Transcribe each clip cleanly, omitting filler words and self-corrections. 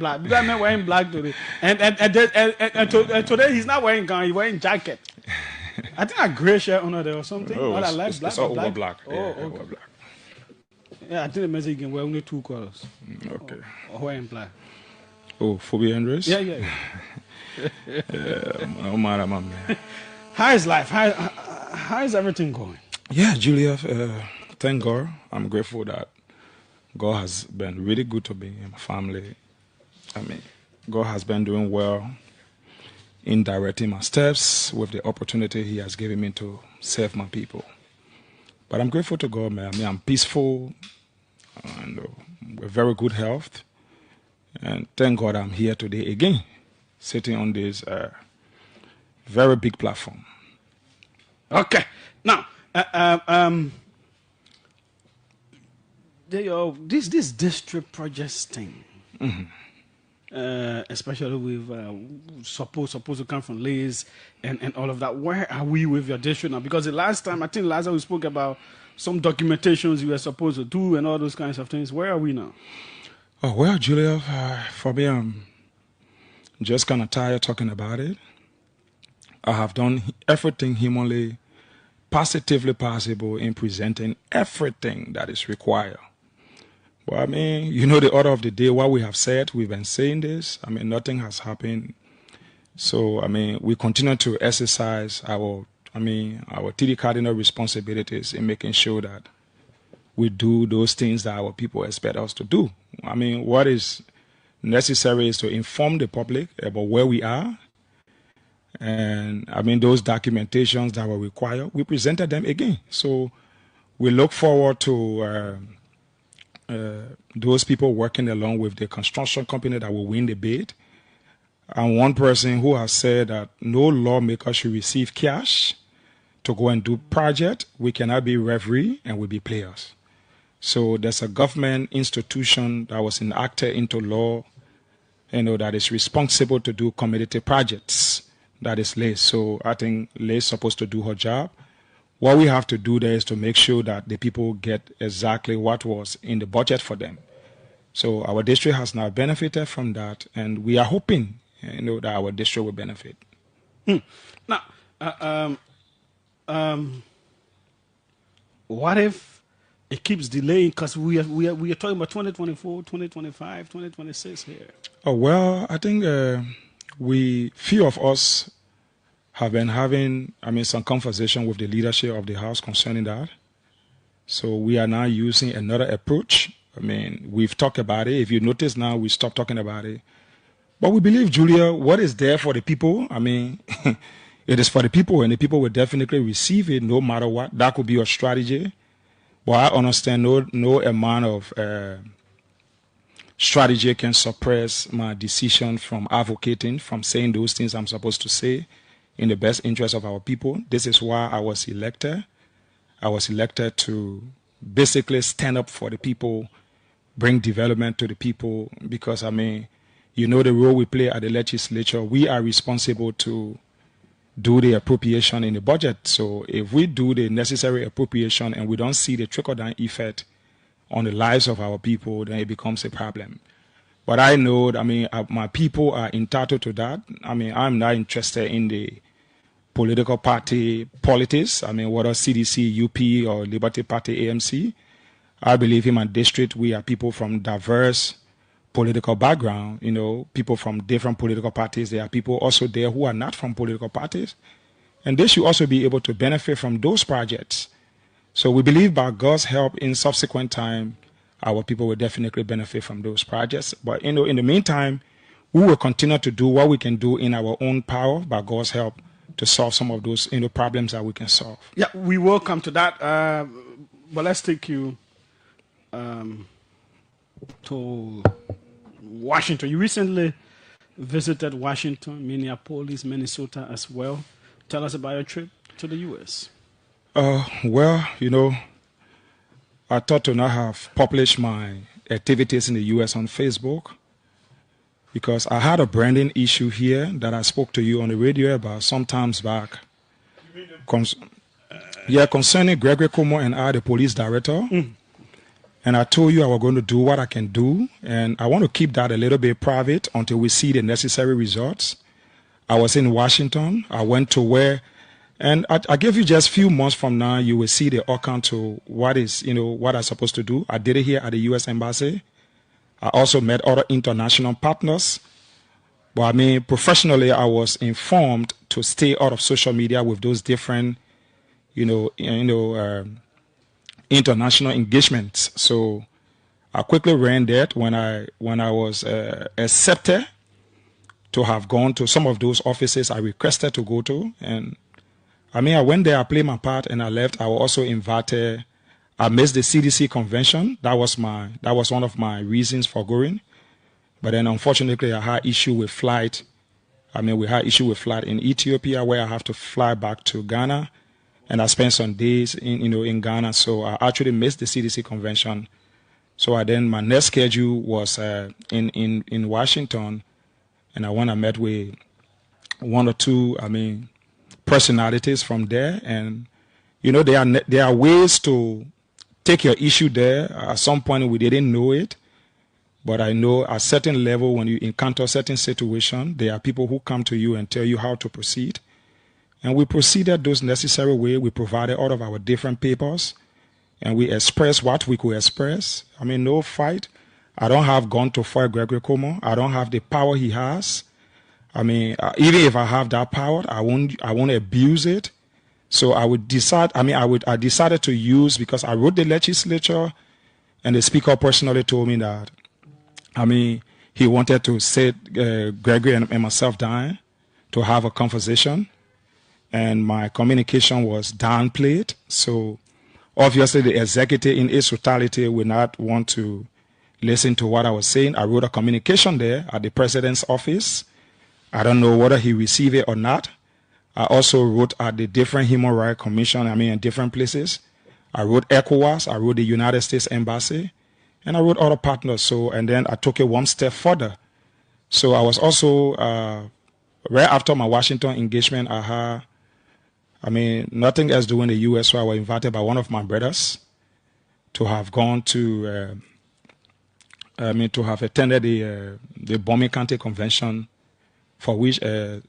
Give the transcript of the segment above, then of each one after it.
black. Because I'm wearing black today. And today he's not wearing gun, he's wearing jacket. I think a gray shirt under there or something. Oh, I like black. it's all black. over black. Oh, Yeah, okay. over black. Yeah, I think the message you can wear only 2 colors. Okay. Or wearing black. Oh, Phobia Andres? Yeah. No matter, my man. How is life? How is everything going? Yeah, Julia, thank God. I'm grateful that God has been really good to me and my family. I mean, God has been doing well in directing my steps with the opportunity He has given me to serve my people. But I'm grateful to God, man. I mean, I'm peaceful and with very good health. And thank God I'm here today again, sitting on this very big platform. Okay. Now, this district projects thing, especially with supposed to come from Liz and all of that. Where are we with your district now? Because I think last time we spoke about some documentations you were supposed to do and all those kinds of things. Where are we now? Oh, well, Julia, for me, I'm just kind of tired talking about it. I have done everything humanly, positively possible in presenting everything that is required. Well, I mean, you know the order of the day, what we have said, we've been saying this. I mean, nothing has happened. So, I mean, we continue to exercise our TD cardinal responsibilities in making sure that we do those things that our people expect us to do. I mean, what is necessary is to inform the public about where we are. And I mean, those documentations that were required, we presented them again. So we look forward to those people working along with the construction company that will win the bid. And one person who has said that no lawmaker should receive cash to go and do project. We cannot be referee and we'll be players. So there's a government institution that was enacted into law, that is responsible to do community projects. That is Liz. So I think Liz is supposed to do her job. What we have to do there is to make sure that the people get exactly what was in the budget for them. So our district has now benefited from that, and we are hoping, that our district will benefit. Now, what if it keeps delaying? Because we are talking about 2024, 2025, 2026 here. Oh, well, I think few of us have been having, some conversation with the leadership of the House concerning that. So we are now using another approach. I mean, we've talked about it. If you notice now, we stopped talking about it. But we believe, Julia, what is there for the people, I mean, it is for the people, and the people will definitely receive it no matter what. That could be a strategy. But I understand no amount of strategy can suppress my decision from advocating, from saying those things I'm supposed to say in the best interest of our people. This is why I was elected. I was elected to basically stand up for the people, bring development to the people, because, I mean, the role we play at the legislature, we are responsible to do the appropriation in the budget. So if we do the necessary appropriation and we don't see the trickle-down effect on the lives of our people, then it becomes a problem. But I know, my people are entitled to that. I mean, I'm not interested in the political party politics. I mean, whether CDC, UP, or Liberty Party, AMC. I believe in my district, we are people from diverse political background, people from different political parties. There are people also there who are not from political parties. And they should also be able to benefit from those projects. So we believe by God's help in subsequent time, our people will definitely benefit from those projects. But, in the meantime, we will continue to do what we can do in our own power by God's help to solve some of those, problems that we can solve. Yeah, we will come to that. But let's take you to Washington. You recently visited Washington, Minneapolis, Minnesota as well. Tell us about your trip to the U.S. Well, I thought to not have published my activities in the U.S. on Facebook because I had a branding issue here that I spoke to you on the radio about some times back. Concerning Gregory Cuomo and I, the police director. And I told you I was going to do what I can do, and I want to keep that a little bit private until we see the necessary results. I was in Washington. I went to where, and I give you just a few months from now, you will see the outcome to what is, what I'm supposed to do. I did it here at the U.S. Embassy. I also met other international partners. But I mean, professionally, I was informed to stay out of social media with those different, international engagements. So I quickly ran that when I was accepted to have gone to some of those offices I requested to go to. And I mean, I went there, I played my part, and I left. I was also invited. I missed the CDC convention. That was one of my reasons for going. But then, unfortunately, I had issue with flight. We had issue with flight in Ethiopia, where I have to fly back to Ghana, and I spent some days in Ghana. So I actually missed the CDC convention. So my next schedule was in Washington, and I met with one or two, personalities from there. And there are ways to take your issue there. At some point, we didn't know it. But I know at a certain level, when you encounter a certain situation, there are people who come to you and tell you how to proceed. And we proceeded those necessary ways. We provided all of our different papers, and we expressed what we could express. No fight. I don't have gun to fight Gregory Como. I don't have the power he has. Even if I have that power, I won't abuse it. So I decided to use, because I wrote the legislature, and the speaker personally told me that, he wanted to sit Gregory and myself down to have a conversation, and my communication was downplayed. So obviously the executive in its totality will not want to listen to what I was saying. I wrote a communication there at the president's office. I don't know whether he received it or not. I also wrote at the different Human Rights Commission, in different places. I wrote ECOWAS, I wrote the United States Embassy, and I wrote other partners. And then I took it one step further. So I was also, right after my Washington engagement, I had, nothing else to do in the U.S., so I was invited by one of my brothers to have gone to, to have attended the Bombing County Convention, for which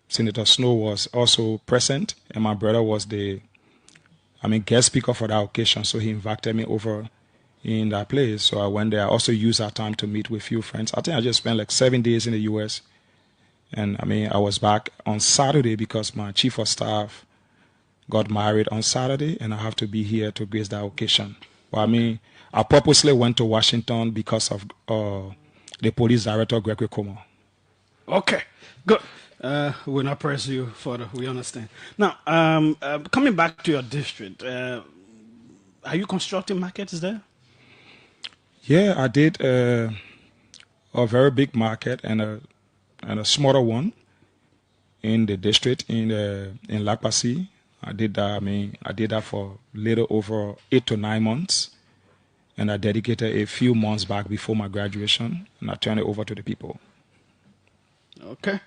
Senator Snow was also present, and my brother was the, guest speaker for that occasion, so he invited me over in that place. So I went there. I also used that time to meet with a few friends. I think I just spent like 7 days in the U.S., and I was back on Saturday because my chief of staff got married on Saturday, and I have to be here to grace that occasion. But I purposely went to Washington because of the police director, Gregory Como. Okay, good. We'll not press you further. We understand. Now, coming back to your district, are you constructing markets there? Yeah, I did a very big market and a smaller one in the district in Lakpasi. I did that. I did that for a little over 8 to 9 months, and I dedicated a few months back before my graduation, and I turned it over to the people. Okay.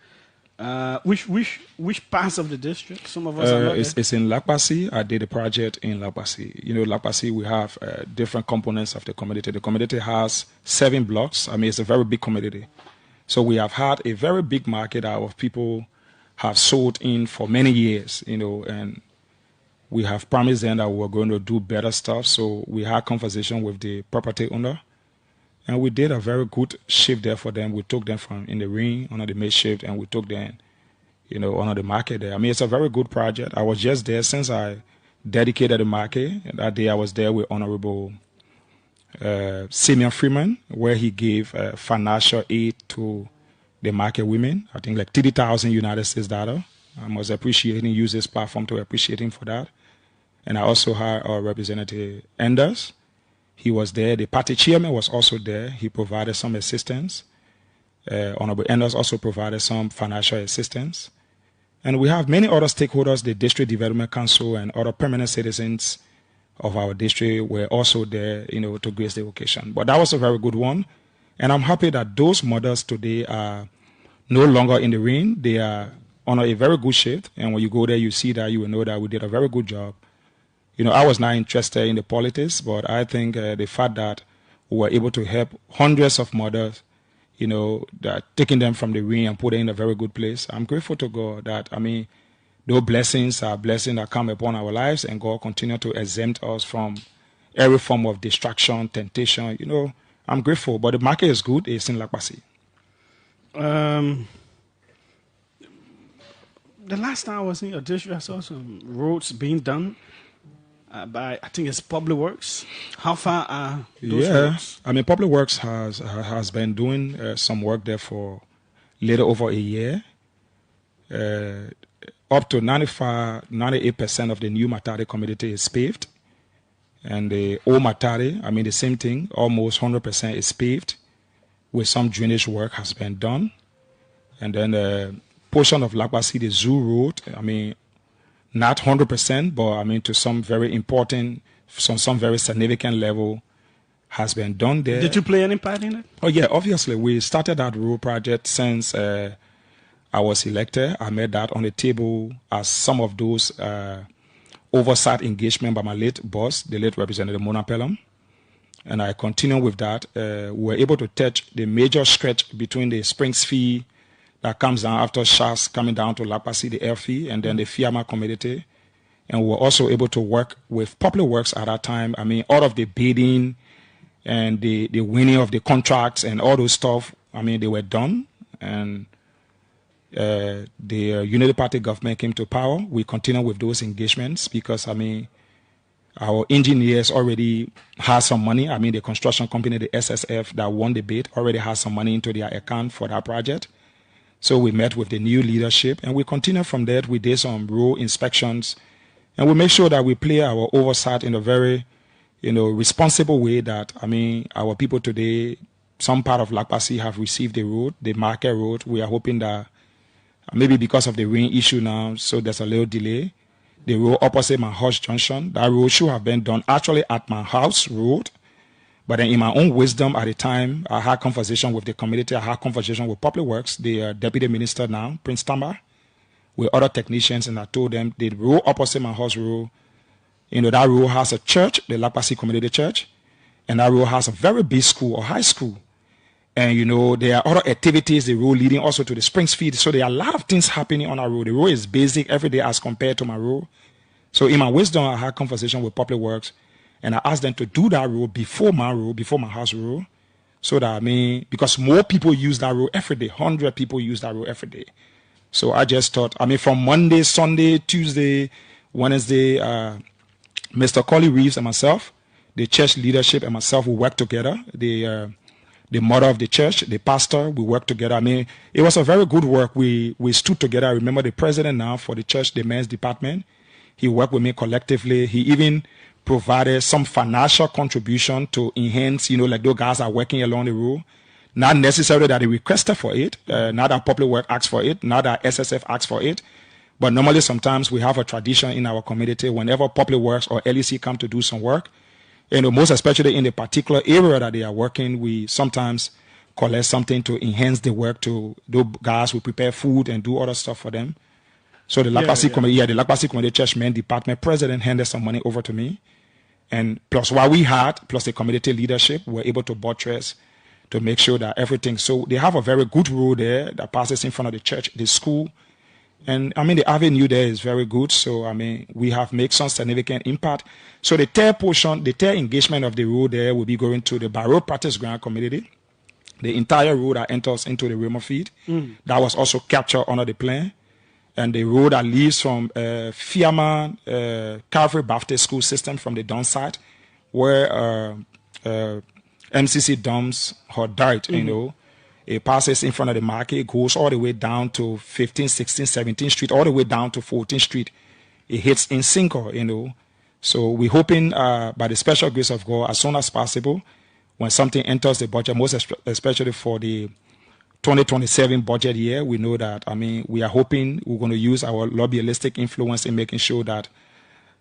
Which parts of the district? Some of us are not it's in Lakpasi. I did a project in Lakpasi. Lakpasi, we have different components of the community. The community has 7 blocks. It's a very big community. So we have had a very big market of people have sold in for many years, and we have promised them that we were going to do better stuff. So we had conversation with the property owner, and we did a very good shift there for them. We took them from in the ring under the makeshift, and we took them, under the market there. It's a very good project. I was just there since I dedicated the market. That day I was there with Honorable Simeon Freeman, where he gave financial aid to the market women. I think like 30,000 United States dollars. I was appreciating, use this platform to appreciate him for that. And I also had our Representative Enders. He was there. The party chairman was also there. He provided some assistance. Honorable Enders also provided some financial assistance. And we have many other stakeholders, the District Development Council and other permanent citizens of our district were also there, to grace the occasion. But that was a very good one. And I'm happy that those mothers today are no longer in the ring. They are on a very good shift. And when you go there, you see that, you will know that we did a very good job. I was not interested in the politics, but I think the fact that we were able to help hundreds of mothers, you know, that taking them from the ring and put them in a very good place. I'm grateful to God that, I mean, those blessings are blessings that come upon our lives, and God continue to exempt us from every form of distraction, temptation. You know, I'm grateful, but the market is good. It's in Lakpasi. The last time I was in your district, I saw some roads being done by, I think it's Public Works. How far are those roads? I mean, Public Works has been doing some work there for a little over a year. Up to 98% of the new Matadi community is paved. And the old Matadi, I mean, the same thing, almost 100% is paved, with some drainage work has been done. And then a portion of Lakpasi, the Zoo Road, I mean, not 100%, but I mean, to some very important, some very significant level has been done there. Did you play any part in it? Oh, yeah, obviously. We started that road project since I was elected. I made that on the table as some of those oversight engagement by my late boss, the late Representative Mona Pelham. And I continue with that. We were able to touch the major stretch between the Springs Fee that comes down after Shas, coming down to Lakpasi, the air fee, and then the Fiama community. And we were also able to work with Public Works at that time. I mean, all of the bidding and the winning of the contracts and all those stuff, I mean, they were done. And the Unity Party government came to power. We continue with those engagements because, I mean, our engineers already have some money. I mean, the construction company, the SSF, that won the bid, already has some money into their account for that project. So we met with the new leadership, and we continue from there. We did some road inspections, and we make sure that we play our oversight in a very, you know, responsible way. That, I mean, our people today, some part of Lakpasi have received the road, the market road. We are hoping that maybe because of the rain issue now, so there's a little delay. The road opposite my house junction, that road should have been done actually at my house road. But then in my own wisdom at the time, I had conversation with the community. I had conversation with Public Works, the deputy minister now, Prince Tamba, with other technicians, and I told them the road opposite my house road, you know, that road has a church, the Lakpasi Community Church, and that road has a very big school or high school. And, you know, there are other activities, the road leading also to the Springs Feed. So there are a lot of things happening on our road. The road is basic every day as compared to my road. So in my wisdom, I had conversation with Public Works, and I asked them to do that road before my house road. So that, I mean, because more people use that road every day, 100 people use that road every day. So I just thought, I mean, from Monday, Sunday, Tuesday, Wednesday, Mr. Collie Reeves and myself, the church leadership and myself, we work together. The mother of the church, the pastor, we worked together. I mean, it was a very good work. We stood together. I remember the president now for the church, the men's department. He worked with me collectively. He even provided some financial contribution to enhance, you know, like those guys are working along the road. Not necessarily that they requested for it, not that Public Works asked for it, not that SSF asked for it. But normally sometimes we have a tradition in our community whenever Public Works or LEC come to do some work, you know, most especially in the particular area that they are working, we sometimes collect something to enhance the work. To those guys, we prepare food and do other stuff for them. So the Lakpasi Community, the Lakpasi Community Church Men Department president handed some money over to me, and plus what we had, plus the community leadership, were able to buttress to make sure that everything. So they have a very good road there that passes in front of the church, the school, and I mean the avenue there is very good. So I mean we have made some significant impact. So the third portion, the third engagement of the road there will be going to the Barrow Practice Ground community. The entire road that enters into the Remo Feed, that was also captured under the plan. And the road that leaves from Fiama Calvary Baptist School System from the dump site, where MCC dumps her dirt, you know, it passes in front of the market, goes all the way down to 15th, 16th, 17th Street, all the way down to 14th Street. It hits in Cinco, you know. So we're hoping by the special grace of God, as soon as possible, when something enters the budget, most especially for the 2027 budget year, we know that, I mean, we are hoping we're going to use our lobbyistic influence in making sure that,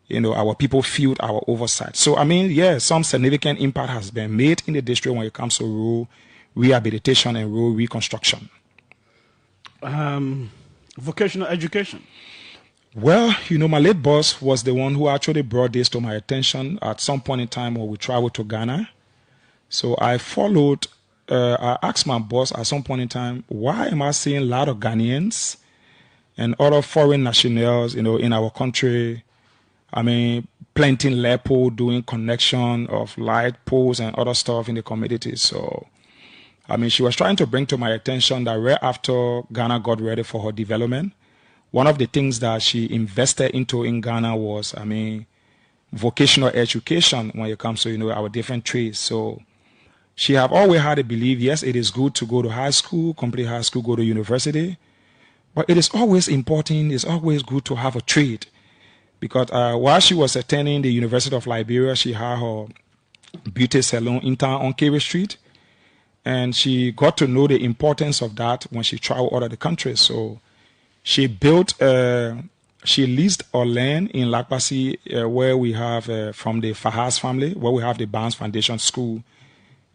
you know, our people feel our oversight. So, I mean, yeah, some significant impact has been made in the district when it comes to road rehabilitation and road reconstruction. Vocational education. Well, you know, my late boss was the one who actually brought this to my attention at some point in time when we traveled to Ghana. So I followed, I asked my boss at some point in time, why am I seeing a lot of Ghanaians and other foreign nationals, in our country, planting lepo, doing connection of light poles and other stuff in the community. So, she was trying to bring to my attention that right after Ghana got ready for her development, one of the things that she invested into in Ghana was, vocational education when it comes to, our different trades. So she have always had a belief, yes, it is good to go to high school, complete high school, go to university, but it is always important, it's always good to have a trade. Because while she was attending the University of Liberia, she had her beauty salon in town on Kerry Street. And she got to know the importance of that when she traveled out of the country. So she she leased a land in Lakpasi where we have, from the Fahaz family, where we have the Barnes Foundation School.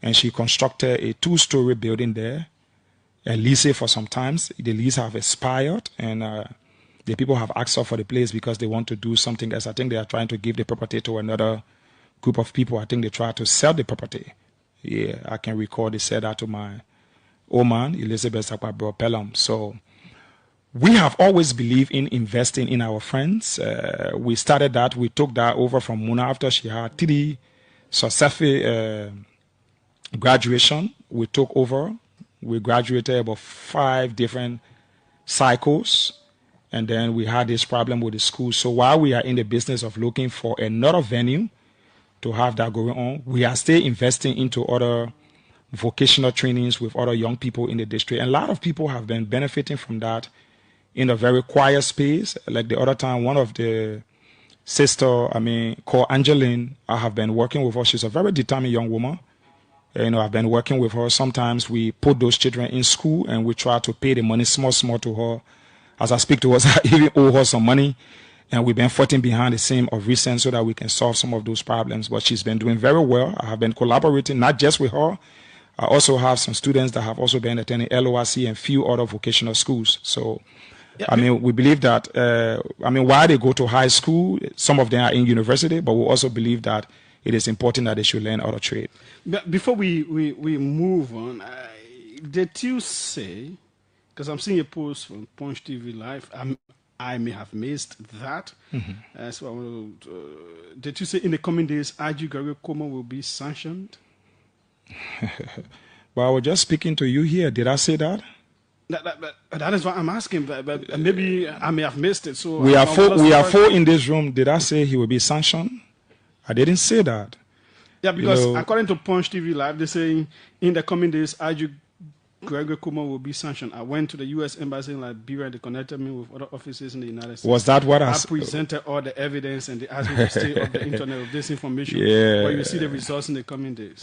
And she constructed a 2-story building there and leased it for some time. The lease have expired, and the people have asked her for the place because they want to do something else. I think they are trying to give the property to another group of people. I think they try to sell the property. Yeah, I can recall they said that to my old man, Elizabeth Sakwa Pelham. So we have always believed in investing in our friends. We started that. We took that over from Muna after she had 3 successful graduation. We took over. We graduated about 5 different cycles. And then we had this problem with the school. So while we are in the business of looking for another venue to have that going on, we are still investing into other vocational trainings with other young people in the district. And a lot of people have been benefiting from that in a very quiet space. Like the other time, one of the sister, called Angeline, I have been working with her. She's a very determined young woman. I've been working with her. Sometimes we put those children in school and we try to pay the money small to her. As I speak to us, I even owe her some money. And we've been fighting behind the scene of recent so that we can solve some of those problems. But she's been doing very well. I have been collaborating not just with her. I also have some students that have also been attending LORC and few other vocational schools. So, yeah, we believe that, while they go to high school, some of them are in university, but we also believe that it is important that they should learn other trade. Before we move on, did you say, because I'm seeing a post from Punch TV Live, I may have missed that. Mm-hmm. So I want to, did you say in the coming days, Aju Gregory Koroma will be sanctioned? Well, I was just speaking to you here. Did I say that? That is what I'm asking. But maybe I may have missed it. So we are 4 in this room. Did I say he will be sanctioned? I didn't say that. Yeah, because according to Punch TV Live, they're saying in the coming days, Aju Gregory Koroma will be sanctioned. I went to the U.S. Embassy in Liberia. They connected me with other offices in the United States. Was that what I presented all the evidence and they asked me to stay off the internet with this information. Yeah. But you see the results in the coming days.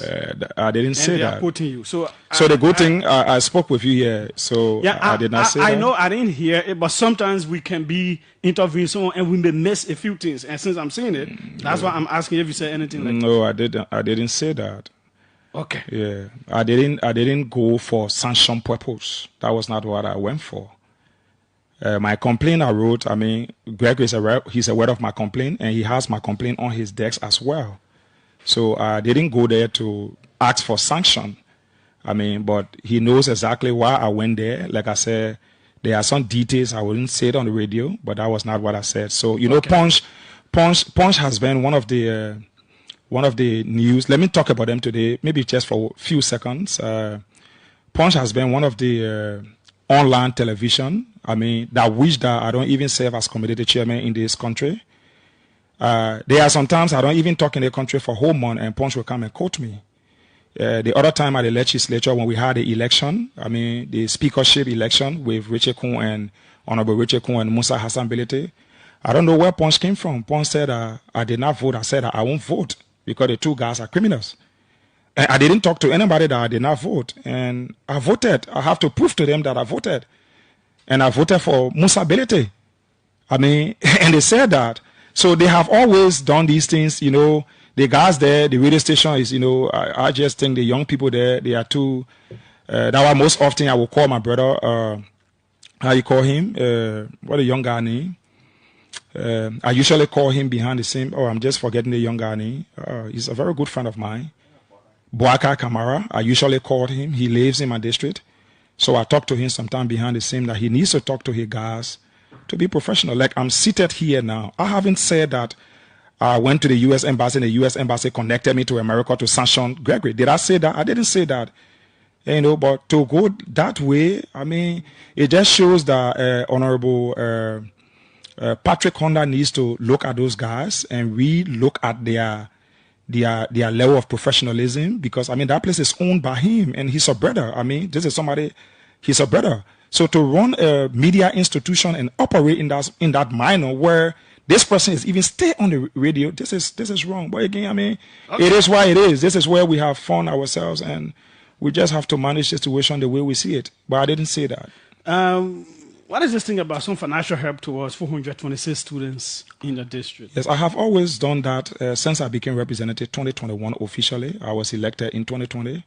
I didn't say and they that. Are quoting you. So the good thing, I spoke with you here. So yeah, I did not say that. I know I didn't hear it, but sometimes we can be interviewing someone and we may miss a few things. And since I'm saying it, that's why I'm asking if you said anything like that. No, I didn't say that. Okay. Yeah, I didn't go for sanction purpose. That was not what I went for. My complaint I wrote, Greg he's aware of my complaint and he has my complaint on his desk as well. So I didn't go there to ask for sanction. But he knows exactly why I went there. Like I said, there are some details I wouldn't say it on the radio, but that was not what I said. So, okay. Punch has been one of the news. Let me talk about them today, maybe just for a few seconds. Punch has been one of the online television, that wish that I don't even serve as community chairman in this country. There are sometimes I don't even talk in the country for a whole month and Punch will come and quote me. The other time at the legislature when we had the election, the speakership election with Richard Kuhn and Honorable Richard Kuhn and Musa Hassan Bilete, I don't know where Punch came from. Punch said I did not vote. I said I won't vote because the 2 guys are criminals. And I didn't talk to anybody that I did not vote. And I voted. I have to prove to them that I voted. And I voted for Musa Bilete. And they said that. So they have always done these things, the guys there, the radio station is, I just think the young people there, they are too, that why most often I will call my brother, how you call him? What a young guy name? I usually call him behind the scene. Oh, I'm just forgetting the young guy name. He's a very good friend of mine. Boaka Kamara. I usually call him. He lives in my district. So I talk to him sometime behind the scene that he needs to talk to his guys to be professional. Like I'm seated here now. I haven't said that I went to the U.S. Embassy and the U.S. Embassy connected me to America to sanction Gregory. Did I say that? I didn't say that. You know, but to go that way, I mean, it just shows that Honorable Patrick Honda needs to look at those guys and re-look at their level of professionalism, because I mean that place is owned by him and he's a brother. I mean, this is somebody, he's a brother. So to run a media institution and operate in that manner where this person is even stay on the radio, this is wrong. But again, I mean, okay, it is why it is. This is where we have found ourselves, and we just have to manage the situation the way we see it. But I didn't say that. What is this thing about some financial help towards 426 students in the district? Yes, I have always done that since I became representative 2021 officially. I was elected in 2020.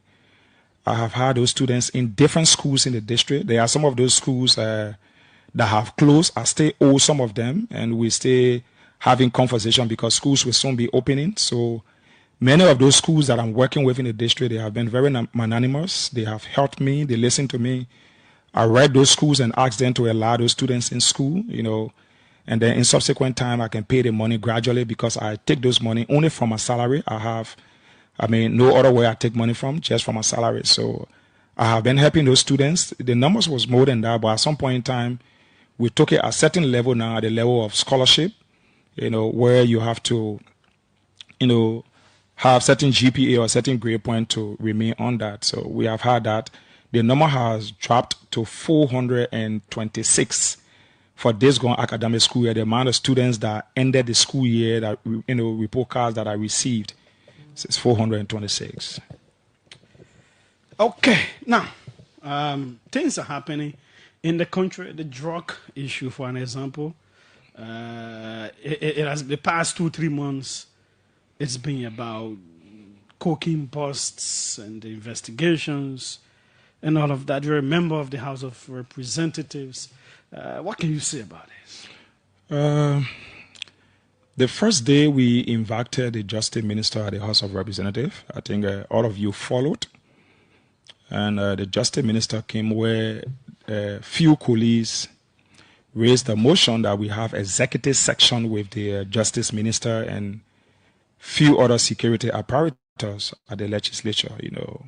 I have had those students in different schools in the district. There are some of those schools that have closed. I still owe some of them, and we stay having conversation because schools will soon be opening. So many of those schools that I'm working with in the district, they have been very magnanimous. They have helped me. They listen to me. I read those schools and asked them to allow those students in school, you know, and then in subsequent time, I can pay the money gradually because I take those money only from my salary. No other way I take money from, just from my salary. So I have been helping those students. The numbers was more than that, but at some point in time, we took it at a certain level now, at the level of scholarship, you know, where you have to, you know, have certain GPA or certain grade point to remain on that. So we have had that. The number has dropped to 426 for this going academic school year. The amount of students that ended the school year, that, you know, report cards that I received, is 426. Okay, now things are happening in the country. The drug issue, for an example, it has the past 2-3 months. It's been about cocaine busts and the investigations and all of that. You're a member of the House of Representatives. What can you say about this? The first day we invited the Justice Minister at the House of Representatives, I think all of you followed. And the Justice Minister came where few colleagues raised the motion that we have executive section with the Justice Minister and few other security apparatus at the legislature, you know.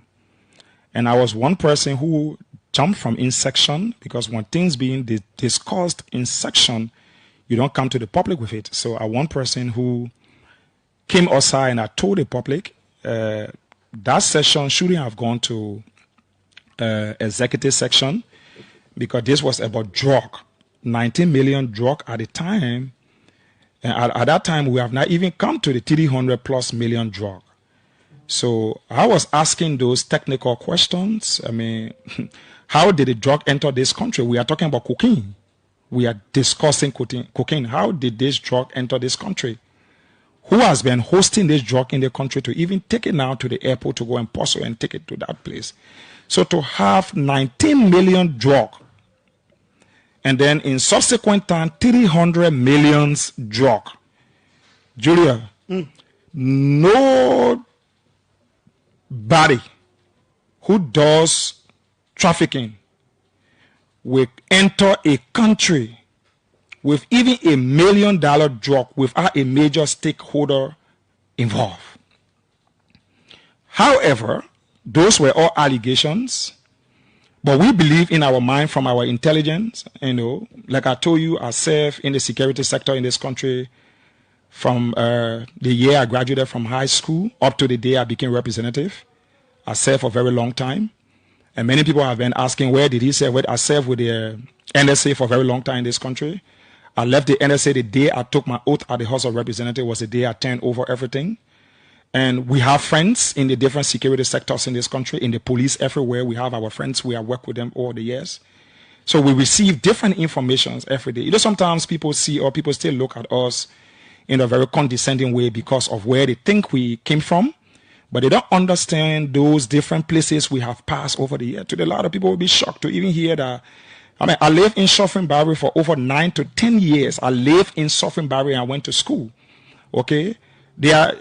And I was one person who jumped from in section, because when things being discussed in section, you don't come to the public with it. So I one person who came outside and I told the public that session shouldn't have gone to executive section, because this was about drug, 19 million drug at the time. And at that time, we have not even come to the 300 plus million drug. So I was asking those technical questions. I mean, how did the drug enter this country? We are talking about cocaine. We are discussing cocaine. How did this drug enter this country? Who has been hosting this drug in the country to even take it now to the airport to go and parcel and take it to that place? So to have 19 million drug, and then in subsequent time, 300 million drug. Julia, nobody who does trafficking will enter a country with even $1 million drug without a major stakeholder involved. However, those were all allegations, but we believe in our mind from our intelligence. You know, like I told you, I served in the security sector in this country from the year I graduated from high school up to the day I became representative. I served for a very long time. And many people have been asking, where did he serve? I served with the NSA for a very long time in this country. I left the NSA the day I took my oath at the House of Representatives was the day I turned over everything. And we have friends in the different security sectors in this country, in the police, everywhere. We have our friends. We have worked with them all the years. So we receive different informations every day. You know, sometimes people see or people still look at us in a very condescending way because of where they think we came from. But they don't understand those different places we have passed over the year. To a lot of people will be shocked to even hear that. I mean, I lived in Suffering Barry for over 9 to 10 years. I lived in Suffering Barry and I went to school. Okay? We are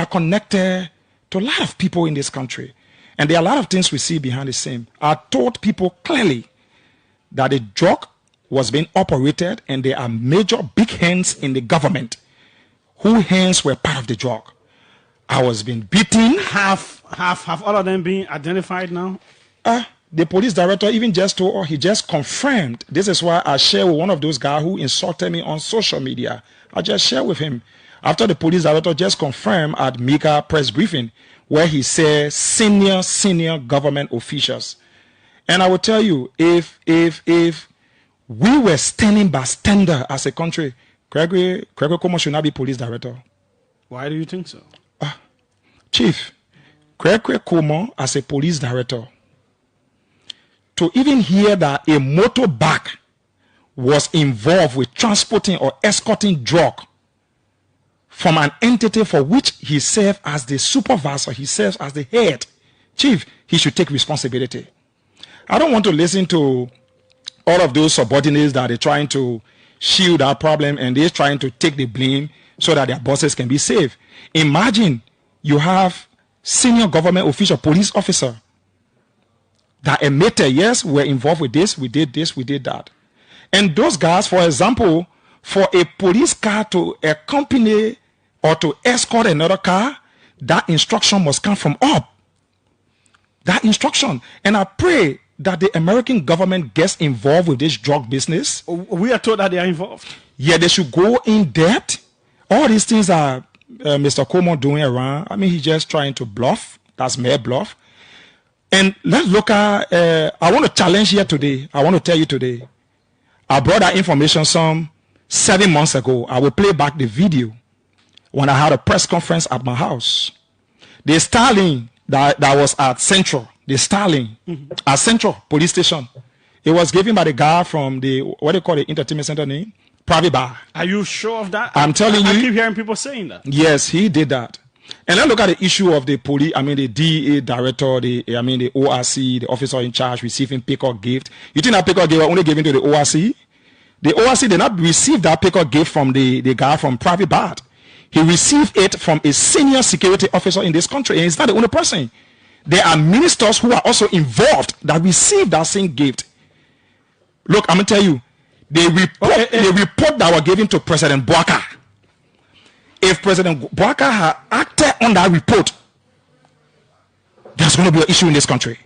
connected to a lot of people in this country. And there are a lot of things we see behind the scene. I told people clearly that the drug was being operated and there are major big hands in the government whose hands were part of the drug. I was being beaten. Have all of them been identified now? The police director even just told, or he just confirmed. This is why I share with one of those guys who insulted me on social media. I just share with him. After the police director just confirmed at Mika press briefing, where he said senior government officials. And I will tell you, if we were standing by standard as a country, Gregory Cuomo should not be police director. Why do you think so? Chief, Gregory Cuomo as a police director, to even hear that a motorbike was involved with transporting or escorting drug from an entity for which he served as the supervisor, he serves as the head, Chief, he should take responsibility. I don't want to listen to all of those subordinates that are trying to shield our problem and they're trying to take the blame so that their bosses can be safe. Imagine you have senior government official, police officer, that admitted, yes, we're involved with this, we did that. And those guys, for example, for a police car to accompany or to escort another car, that instruction must come from up. That instruction. And I pray that the American government gets involved with this drug business. We are told that they are involved. Yeah, they should go in depth. All these things are Mr. Cuomo doing around. I mean, he's just trying to bluff. That's mere bluff. And let's look at, I want to challenge here today. I want to tell you today. I brought that information some 7 months ago. I will play back the video when I had a press conference at my house. The Starling that was at Central, the Starling at Central Police Station, it was given by the guy from the, what do you call the entertainment center name? Private Bar. Are you sure of that? I'm telling you. I keep hearing people saying that. Yes, he did that. And let's look at the issue of the police, the DEA director, the ORC, the officer in charge receiving pickup gift. You think that pickup gift was only given to the ORC? The ORC did not receive that pickup gift from the guy from Private Bar. He received it from a senior security officer in this country, and he's not the only person. There are ministers who are also involved that received that same gift. Look, I'm going to tell you, the report that was given to President Bouaka, if President Bouaka had acted on that report, there's going to be an issue in this country.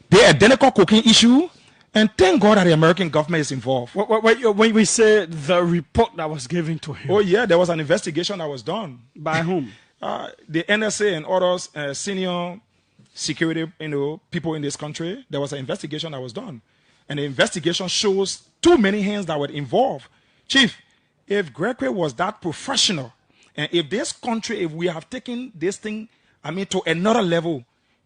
The identical cocaine issue, and thank God that the American government is involved. When we say the report that was given to him. Oh yeah, there was an investigation that was done. By whom? The NSA and others, senior security people in this country. There was an investigation that was done. And the investigation shows too many hands that were involved. Chief, if Gregory was that professional, and if this country, if we have taken this thing, to another level,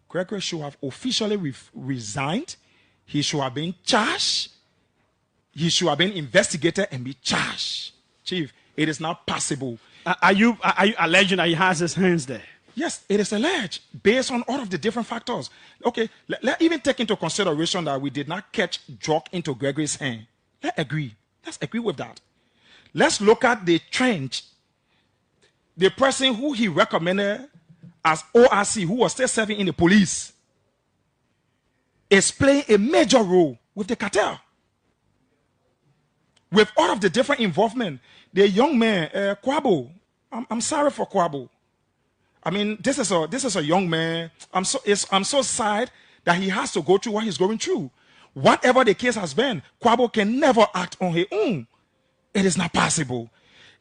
Gregory should have officially resigned. He should have been charged. He should have been investigated and be charged. Chief, it is not possible. Are you alleging that he has his hands there? Yes, it is alleged based on all of the different factors. Okay, let's even take into consideration that we did not catch drug into Gregory's hand. Let's agree with that. Let's look at the trend. The person who he recommended as ORC, who was still serving in the police, is playing a major role with the cartel. With all of the different involvement, the young man, Kwabo, I'm sorry for Kwabo. This is a young man. I'm so sad that he has to go through what he's going through. Whatever the case has been, Kwabo can never act on his own. It is not possible.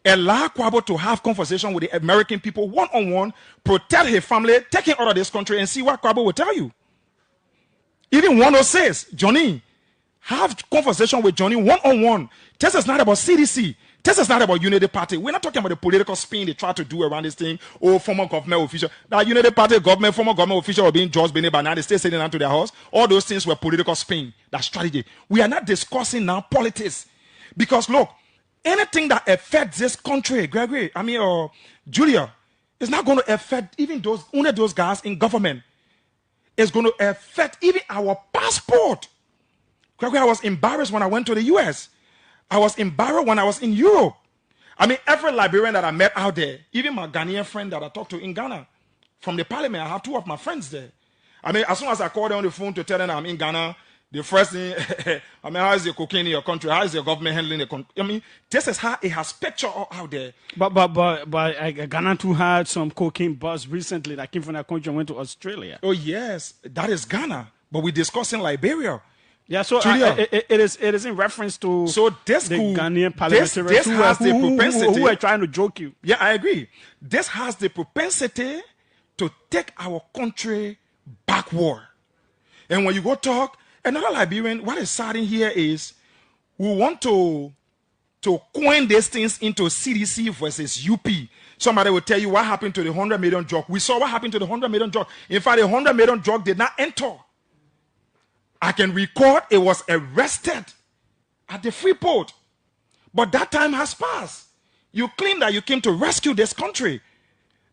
Allow Kwabo to have conversation with the American people one-on-one, protect his family, take him out of this country, and see what Kwabo will tell you. Even 106, Johnny, have conversation with Johnny one-on-one. This is not about CDC. This is not about Unity Party. We're not talking about the political spin they try to do around this thing. Oh, former government official. That Unity Party government, former government official were being judged by now. They stay sitting down to their house. All those things were political spin. That strategy. We are not discussing now politics. Because look, anything that affects this country, Gregory, or Julia, is not going to affect even those guys in government. It's going to affect even our passport. Gregory, I was embarrassed when I went to the US. I was embarrassed when I was in Europe. Every Liberian that I met out there, even my Ghanaian friend that I talked to in Ghana, from the parliament. I have two of my friends there. I mean, as soon as I call them on the phone to tell them I'm in Ghana, the first thing, I mean, how is the cocaine in your country? How is your government handling the country? I mean, this is how it has picture out there. But Ghana too had some cocaine buzz recently that came from that country and went to Australia. Oh yes, that is Ghana. But we're discussing Liberia. Yeah, so it is in reference to this the Ghanaian parliamentarians who were trying to joke you. Yeah, I agree. This has the propensity to take our country backward. And when you go talk, another Liberian, what is sad in here is we want to coin these things into CDC versus UP. Somebody will tell you what happened to the 100 million drug. We saw what happened to the 100 million drug. In fact, the 100 million drug did not enter. I can record it was arrested at the Freeport. But that time has passed. You claim that you came to rescue this country.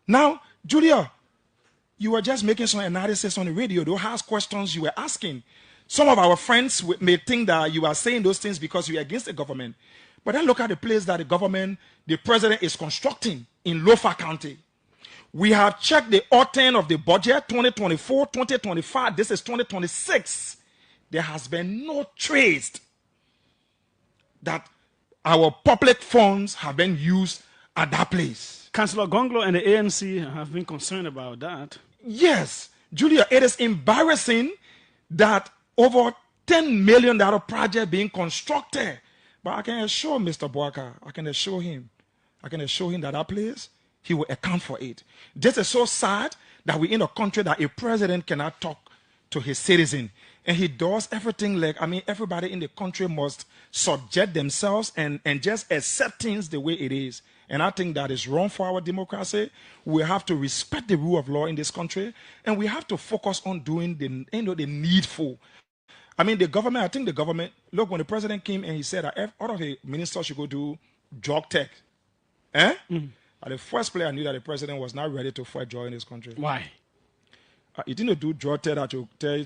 Now, Julia, you were just making some analysis on the radio. Those harsh questions you were asking. Some of our friends may think that you are saying those things because you are against the government. But then look at the place that the president is constructing in Lofa County. We have checked the autumn of the budget, 2024, 2025. This is 2026. There has been no trace that our public funds have been used at that place. Councillor Gonglo and the ANC have been concerned about that. Yes, Julia, it is embarrassing that over $10 million project being constructed. But I can assure Mr. Boaka, I can assure him that place, he will account for it. This is so sad that we're in a country that a president cannot talk to his citizen. And he does everything everybody in the country must subject themselves and just accept things the way it is. And I think that is wrong for our democracy. We have to respect the rule of law in this country. And we have to focus on doing the needful. I think the government, look, when the president came and he said that all of the ministers should go do drug tech. The first place I knew that the president was not ready to fight drug in this country. Why? You didn't do drug tech that you tell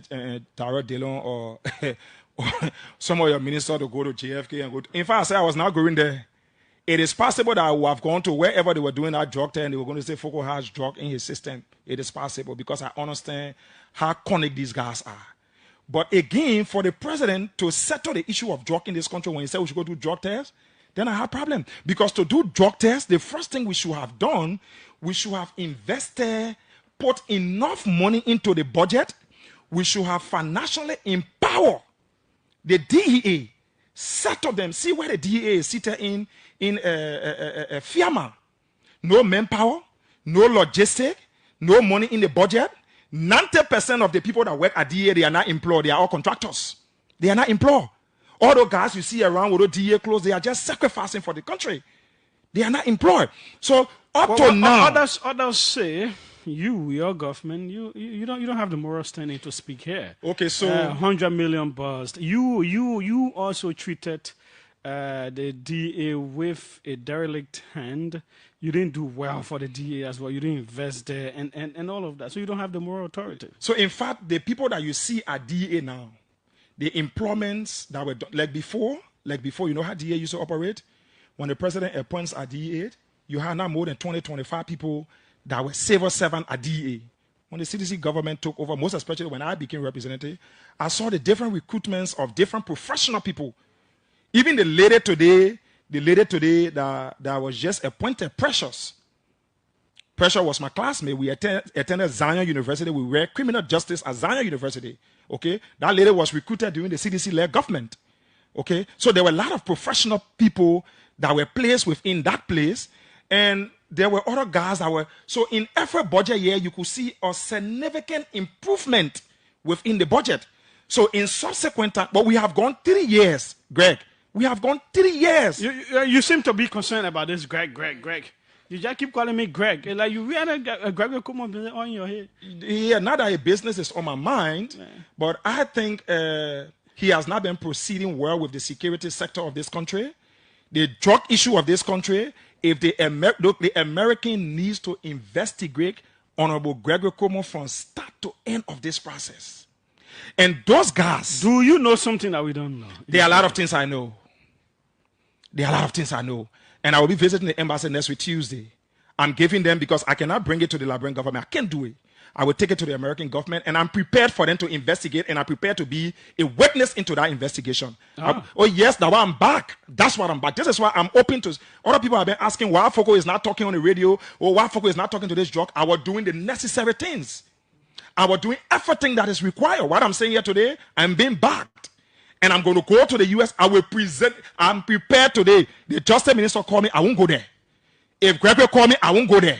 Tara Dillon or some of your ministers to go to JFK and go to. In fact, I said I was not going there. It is possible that I would have gone to wherever they were doing that drug test and they were going to say Foko has drug in his system. It is possible because I understand how chronic these guys are. But again, for the president to settle the issue of drug in this country when he said we should go do drug tests, then I have a problem. Because to do drug tests, the first thing we should have done, we should have invested, put enough money into the budget. We should have financially empowered the DEA, settle them, see where the DEA is seated in FIAMA. No manpower, no logistic, no money in the budget. 90% of the people that work at DEA, they are not employed. They are all contractors. They are not employed. All those guys you see around with the DEA clothes, they are just sacrificing for the country. They are not employed. So up to now, others say your government, you don't have the moral standing to speak here. Okay, so 100 million buzzed. You also treated the DEA with a derelict hand. You didn't do well for the DEA as well. You didn't invest there and all of that. So you don't have the moral authority. So in fact, the people that you see at DEA now, the employments that were done, like before, you know how DEA used to operate? When the president appoints a DEA, you had now more than 20, 25 people that were civil servants at DEA. When the CDC government took over, most especially when I became representative, I saw the different recruitments of different professional people. Even the lady today that was just appointed, Precious. Precious was my classmate. We attended Zion University. We were criminal justice at Zion University. Okay, that lady was recruited during the CDC-led government. Okay, so there were a lot of professional people that were placed within that place, and there were other guys that were. So in every budget year, you could see a significant improvement within the budget. So in subsequent time, but we have gone 3 years, Greg. We have gone 3 years. You seem to be concerned about this, Greg. You just keep calling me Greg. Like you really Greg will come on your head. Yeah, not that a business is on my mind, but I think he has not been proceeding well with the security sector of this country. The drug issue of this country, if the American needs to investigate Honorable Gregory Cuomo from start to end of this process. And those guys... Do you know something that we don't know? There are a lot of things I know. And I will be visiting the embassy next week, Tuesday. I'm giving them because I cannot bring it to the Liberian government. I can't do it. I will take it to the American government, and I'm prepared for them to investigate, and I'm prepared to be a witness into that investigation. Oh yes, now I'm back. That's why I'm back. This is why I'm open to. Other people have been asking why Afoko is not talking on the radio, or why Afoko is not talking to this drug. I was doing the necessary things. I was doing everything that is required. What I'm saying here today, I'm being backed. And I'm going to go to the U.S. I will present. I'm prepared today. The Justice Minister call me, I won't go there. If Gregory call me, I won't go there.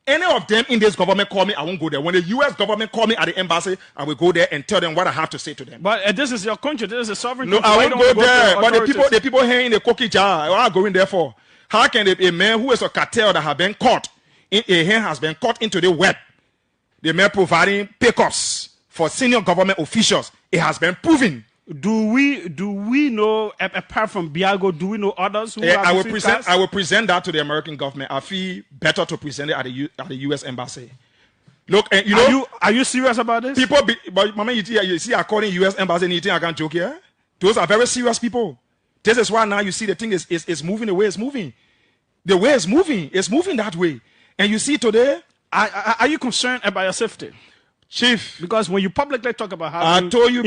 Any of them in this government call me, I won't go there. When the U.S. government call me at the embassy, I will go there and tell them what I have to say to them. But this is your country. This is a sovereign country. No, I won't go there. But the people here in the cookie jar, what are going there for? How can a man who is a cartel that has been caught, a hand has been caught into the web, the man providing pickups for senior government officials, it has been proven. Do we know, apart from Biago, do we know others who I will present that to the American government. I feel better to present it at the U.S. embassy. Look, are you serious about this? But Mama, you see, according to U.S. embassy, you think I can joke here? Those are very serious people. This is why now you see the thing is moving the way it's moving. The way it's moving that way. And you see today, are you concerned about your safety? Chief, because when you publicly talk about how I told you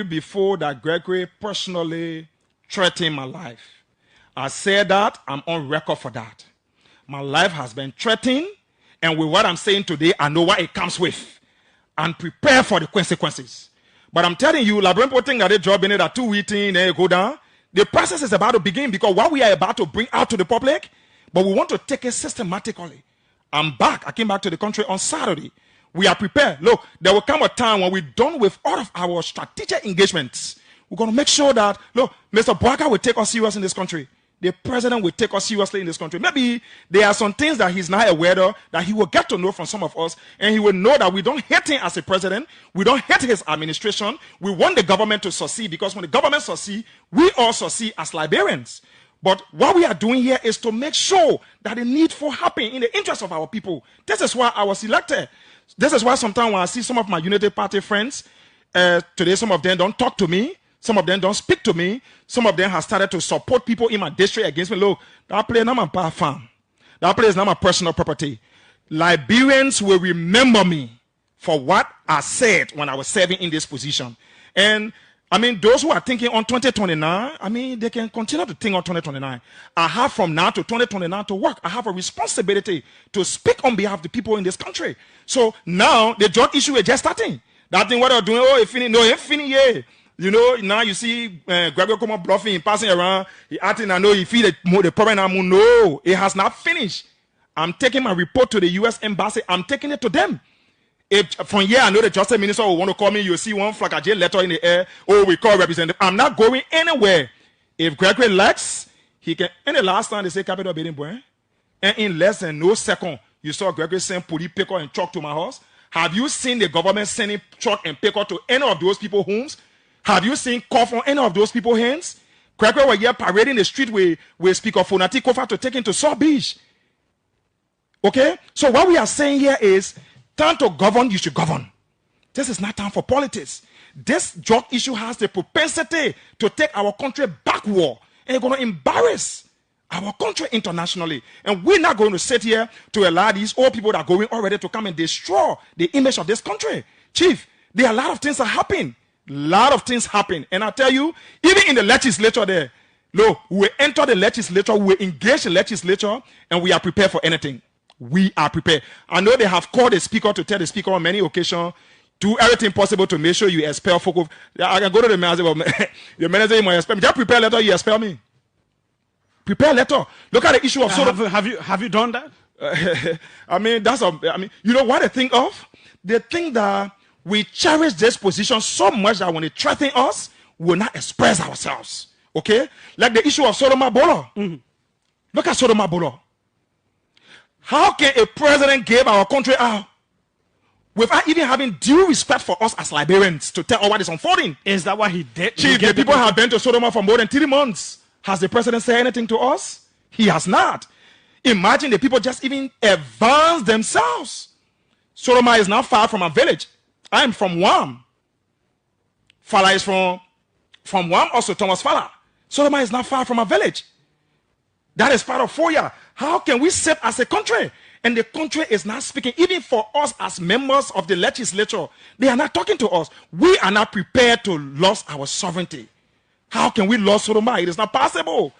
before that Gregory personally threatened my life. I said that, I'm on record for that. My life has been threatened, and with what I'm saying today, I know what it comes with. And prepare for the consequences. But I'm telling you, Liberian people think that they job in it at 2 weeks, then you go down. The process is about to begin because what we are about to bring out to the public, but we want to take it systematically. I'm back. I came back to the country on Saturday. We are prepared. Look, there will come a time when we're done with all of our strategic engagements. We're going to make sure that, look, Mr. Boaka will take us serious in this country. The president will take us seriously in this country. Maybe there are some things that he's not aware of that he will get to know from some of us, and he will know that we don't hate him as a president. We don't hate his administration. We want the government to succeed because when the government succeeds, we all succeed as Liberians. But what we are doing here is to make sure that the needful happen in the interest of our people. This is why I was elected. This is why sometimes when I see some of my Unity Party friends, today some of them don't talk to me, some of them don't speak to me, some of them have started to support people in my district against me. Look, that place is not my farm. That place is not my personal property. Liberians will remember me for what I said when I was serving in this position. And I mean, those who are thinking on 2029, I mean, they can continue to think on 2029. I have from now to 2029 to work. I have a responsibility to speak on behalf of the people in this country. So now the drug issue is just starting. That thing what they're doing, oh, it's finished. No, it's finished, yeah. You know, now you see Gregory come up bluffing, passing around. He acting, I know he feel the problem. No, it has not finished. I'm taking my report to the U.S. Embassy. I'm taking it to them. If from here I know the Justice Minister will want to call me, you'll see one flagajay letter in the air. Oh, we call representative. I'm not going anywhere. If Gregory likes, he can. And the last time they say capital bidding, boy, and in less than no second, you saw Gregory send police picker and truck to my house. Have you seen the government sending truck and picker to any of those people's homes? Have you seen cough on any of those people's hands? Gregory were here parading the street with Speaker Fonati Kofa to take him to South Beach. Okay, so what we are saying here is, time to govern, you should govern. This is not time for politics. This drug issue has the propensity to take our country backward, and it's going to embarrass our country internationally. And we're not going to sit here to allow these old people that are going already to come and destroy the image of this country. Chief, there are a lot of things that happen. And I tell you, even in the legislature there, look, we enter the legislature, we engage the legislature, and we are prepared for anything. We are prepared. I know they have called the speaker to tell the speaker on many occasions, do everything possible to make sure you expel folk. I can go to the manager, the manager might expel me. Just prepare letter, you expel me. Prepare letter. Look at the issue of have you done that? I mean, you know what they think of? They think that we cherish this position so much that when they threaten us, we will not express ourselves. Okay? Like the issue of Solomon Bolo. Mm-hmm. Look at Solomon Bolo. How can a president give our country out without even having due respect for us as Liberians to tell all what is unfolding? Is that what he did? Chief, the people have been to Sodoma for more than 3 months. Has the president said anything to us? He has not. Imagine the people just even advance themselves. Sodoma is not far from a village. I am from Wam. Fala is from Wam, also Thomas Fala. Sodoma is not far from a village. That is part of FOIA. How can we sit as a country? And the country is not speaking. Even for us as members of the legislature, they are not talking to us. We are not prepared to lose our sovereignty. How can we lose Soroma? It is not possible.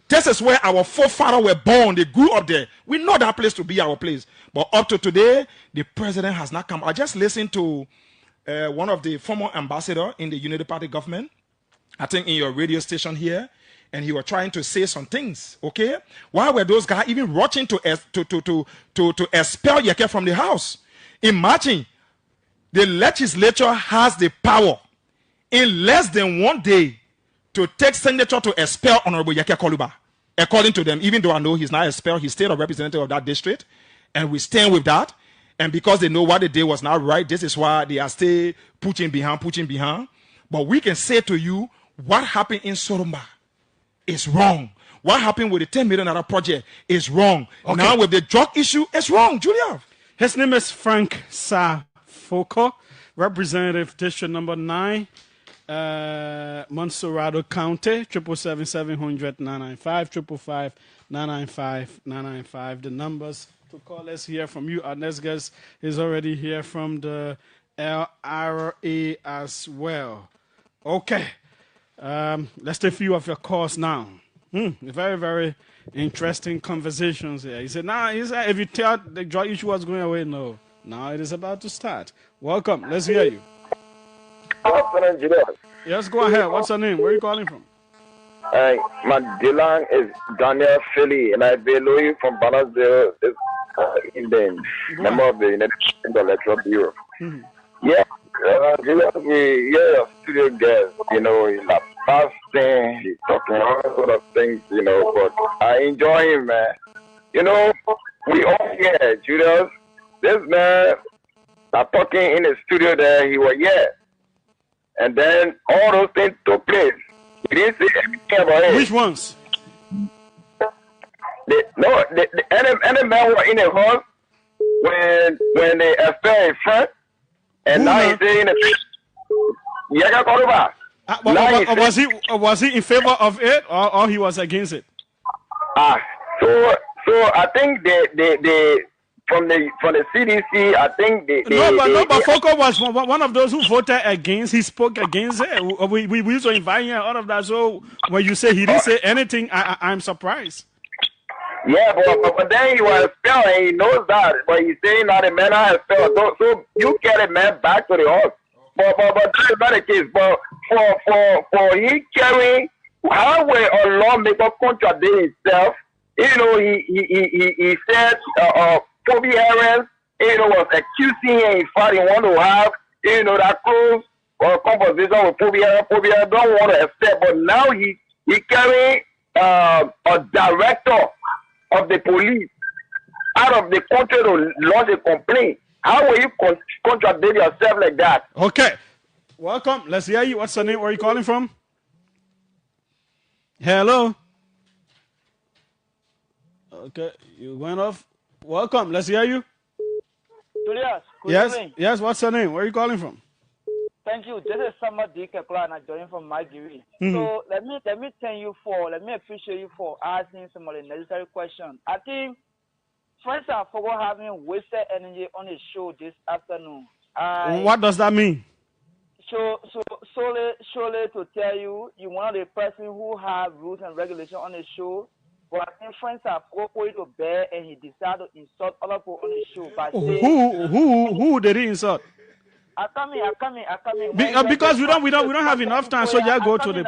This is where our forefathers were born. They grew up there. We know that place to be our place. But up to today, the president has not come. I just listened to one of the former ambassadors in the Unity Party government, I think in your radio station here, and he was trying to say some things, okay? Why were those guys even rushing to expel Yeke from the house? Imagine, the legislature has the power in less than 1 day to take senator to expel Honorable Yeke Koluba. According to them, even though I know he's not expelled, he's still a representative of that district, and we stand with that. And because they know what they did was not right, this is why they are still pushing behind. But we can say to you, what happened in Soromba is wrong. What happened with the $10 million project is wrong. Okay. Now with the drug issue, it's wrong, Julia. His name is Frank Safoko, representative district number 9. Monserrado County, 777-700-995, 555-995. The numbers to call us here from you. Our next guest is already here from the LRA as well. Okay. Let's take a few of your calls now. Very, very interesting conversations here. He said, if you thought the drug issue was going away, no. Now it is about to start. Welcome. Let's hear you. Yes, go ahead. What's your name? Where are you calling from? My Dylan is Daniel Philly, and I below you from Banasdale, Indian, member of the United States Electoral Bureau. Yeah, we a studio guest, in the past thing, he's talking all sort of things, but I enjoy him, man. We all here, Julius. This man, I'm talking in the studio there, he was here. And then all those things took place. He didn't say anything about it. Which ones? Any man was in the house when they expelled his friend, and now he's saying Yeke Koluba. Was he in favor of it or he was against it? So I think they from the CDC, I think but Foko was one of those who voted against. He spoke against it. We used to invite him, all of that. So when you say he didn't say anything, I'm surprised. Yeah, but then he was expelled, and he knows that. But he's saying that the man has expelled. So you get a man back to the house. But that's not the case. But for he carrying, how will a lawmaker contradict himself? He said. Kobe Harris, was accusing him. In fact, he want to have, that close conversation with Kobe Harris. Kobe Harris don't want to accept, but now he carrying a director of the police out of the country to lodge a complaint. How will you contradict yourself like that? Okay. Welcome. Let's hear you. What's your name? Where are you calling from? Hello. Okay. You went off. Welcome. Let's hear you. Julius, yes. What's your name? Where are you calling from? Thank you. This is Summer D. Kepler, and I'm joining from Magiri. So let me appreciate you for asking some of the necessary questions. I think friends are for having wasted energy on the show this afternoon. What does that mean? So solely to tell you, you're one of the person who have rules and regulations on the show. But I think friends are going to bear, and he decided to insult other people on the show by saying, who did he insult? I come in. Because we don't have enough time, so you go to the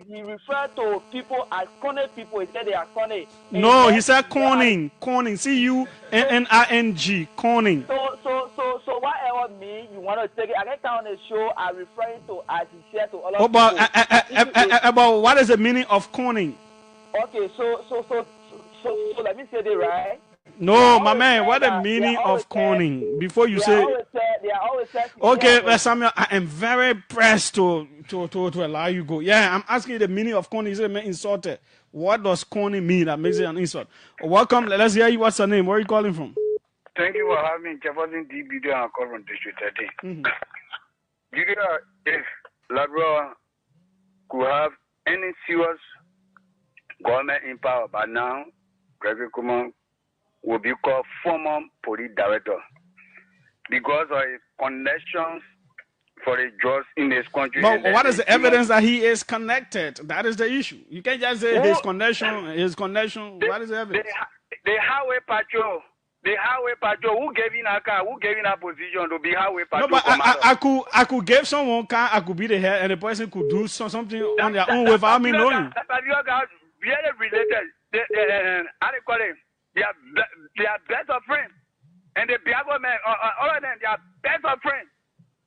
he referred to people as corny people. He said they are corny. No, he said corning. Corning. C-U-N-N-I-N-G. Corning. So whatever me you want to take it, I get down on the show. I referring to as he said to all of about what is the meaning of corning? Okay, so let me say it right. No, my man, what the meaning of corning? Before you say, okay, Samuel, I am very pressed to allow you go. Yeah, I'm asking you the meaning of corning. Is it insulted? What does corning mean that makes it an insult? Welcome. Let's hear you. What's your name? Where are you calling from? Thank you for having me. Jefferson D. Video and call from District 13. If Labrador could have any serious government in power, but now Gregory Kuman will be called former police director because of his connections for the drugs in this country. But what is the evidence that he is connected? That is the issue. You can't just say his connection. What is the evidence? The highway patrol. The highway patrol, who gave in a car, who gave in a position to be highway patrol? No, but I could give someone car, I could be the head, and the person could do something on their own without me knowing. But you guys really related. How do you call it? They are best of friends. And the Biago men, all of them, they are best of friends.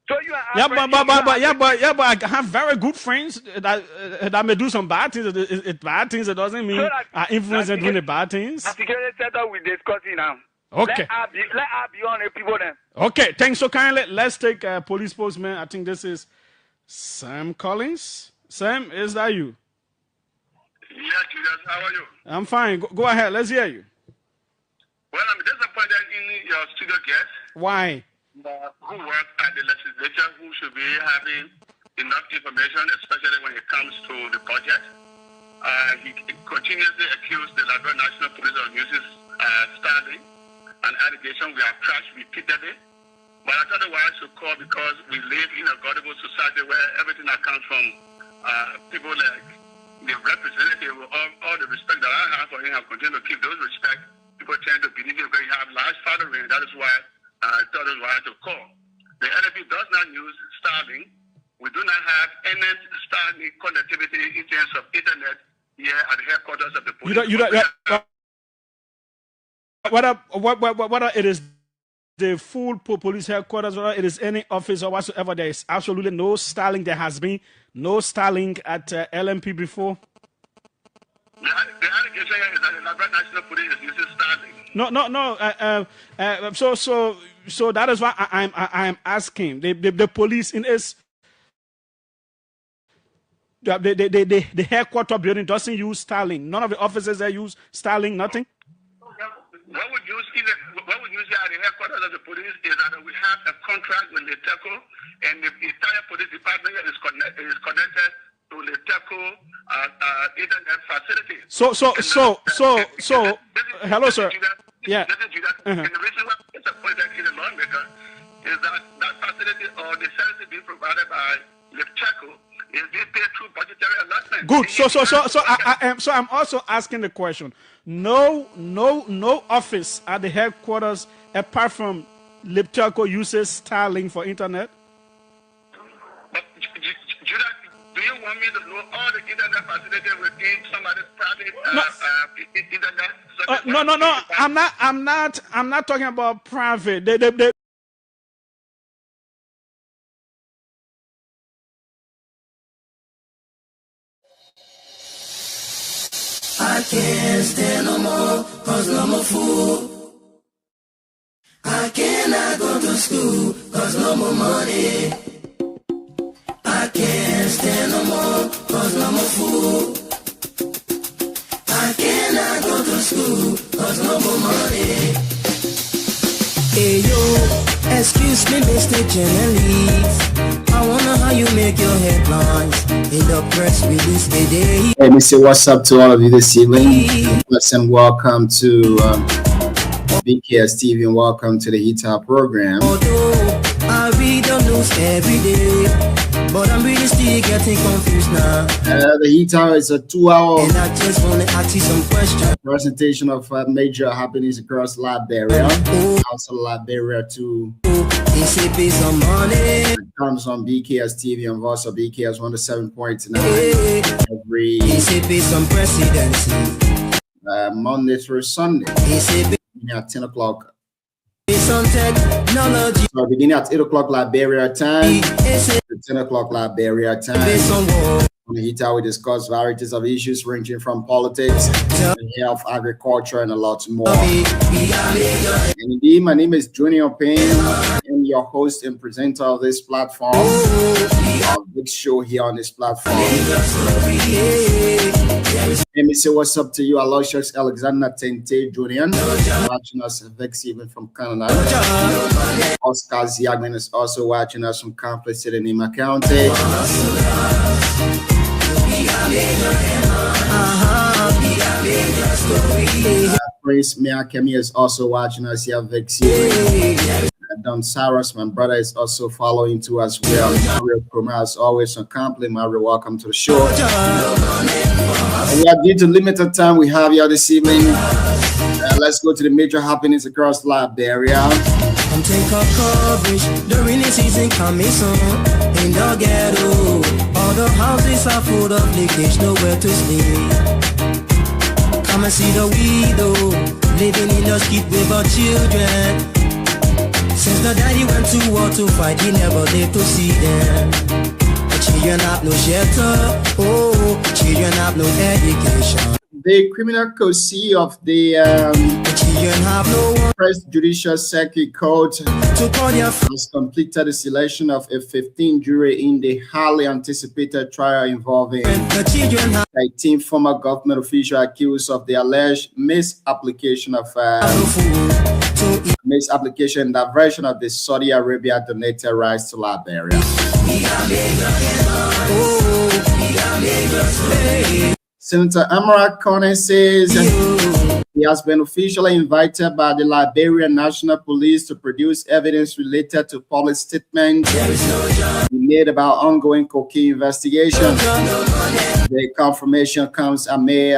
So you are but I have very good friends that may do some bad things. It's bad things. It doesn't mean so I influence them doing the bad things. I think we're discussing now. Okay. Let her be on the people then. Okay, thanks so kindly. Let's take a police postman. I think this is Sam Collins. Sam, is that you? Yes, Julius. How are you? I'm fine. Go ahead. Let's hear you. Well, I'm disappointed in your studio guest. Why? Who work at the legislature, who should be having enough information, especially when it comes to the budget. He continuously accused the Liberia National Police of using Starlink, an allegation we have trashed repeatedly. But I thought it was to call because we live in a gullible society where everything that comes from people like the representative, all the respect that I have for him, I continue to keep those respect. People tend to believe him because you have large following. That is why I thought it was to call. The LFP does not use Starlink. We do not have any Starlink connectivity in terms of internet here at the headquarters of the police. Whether it is the full police headquarters or it is any office or whatsoever, there is absolutely no Starlink. There has been no Starlink at LMP before. The allegation is that the Liberia National Police is using Starlink. No. So that is why I'm asking the police in its the headquarters building doesn't use Starlink. None of the officers there use Starlink. Nothing. What we use at the headquarters of the police is that we have a contract with LETECO, and the entire police department is connected to LETECO internet facility. So, hello, sir. Yeah. And the reason why it's appointed in the lawmaker is that facility or the service being provided by LETECO is being paid through budgetary allotment. Good. So I'm also asking the question. No office at the headquarters apart from LETECO uses Starlink for internet. But, Judah, do you want me to know all the internet facilities within somebody's private internet? No. I'm not talking about private. I can't stand no more, cause I'm a fool. I cannot go to school, cause no more money. I can't stand no more, cause I'm a fool. I cannot go to school, cause no more money. Hey yo, excuse me, Mr. Journalist. I wonder how you make your headlines in the press release today. Let me say what's up to all of you this evening. And welcome to BKS TV and welcome to the HITA program. Although I read the news every day, but I'm really still getting confused now. The HITA is a 2-hour and I just want to ask you some questions. Presentation of major happenings across Liberia. Also Liberia too. They pay some money. It comes on BKS TV and also BKS 107.9 every pay some presidency. Monday through Sunday. At 10 o'clock. Some technology. So beginning at 8 o'clock Liberia time, 10 o'clock Liberia time. On the HITA, we discuss varieties of issues ranging from politics, health, agriculture, and a lot more. And indeed, my name is Junior Payne. I'm your host and presenter of this platform, our big show here on this platform. Let me say what's up to you, Aloysius Alexander Tente Jr., watching us, Vex even from Canada. Oscar Ziagman is also watching us from Complex City, Nima County. Prince Miakemi is also watching us here. Vexi. Don Saros, my brother, is also following too as well. Mario Kuma, as always, on compliment. Mario, welcome to the show. We are due to limited time we have here this evening. Let's go to the major happenings across Liberia. Come take our coverage. The rainy season coming soon. In the ghetto, all the houses are full of leakage, nowhere to sleep. Come and see the widow living in the street with her children. Since the daddy went to war to fight, he never lived to see them. The children have no shelter, oh, children have no education. The criminal code C of the children have no one. First Judicial Circuit Court has completed the selection of a 15 jury in the highly anticipated trial involving 18 former government officials accused of the alleged misapplication of misapplication diversion of the Saudi Arabia donated rights to Liberia. Senator Amara Kone says he has been officially invited by the Liberian National Police to produce evidence related to public statements he made about ongoing cocaine investigation. The confirmation comes amid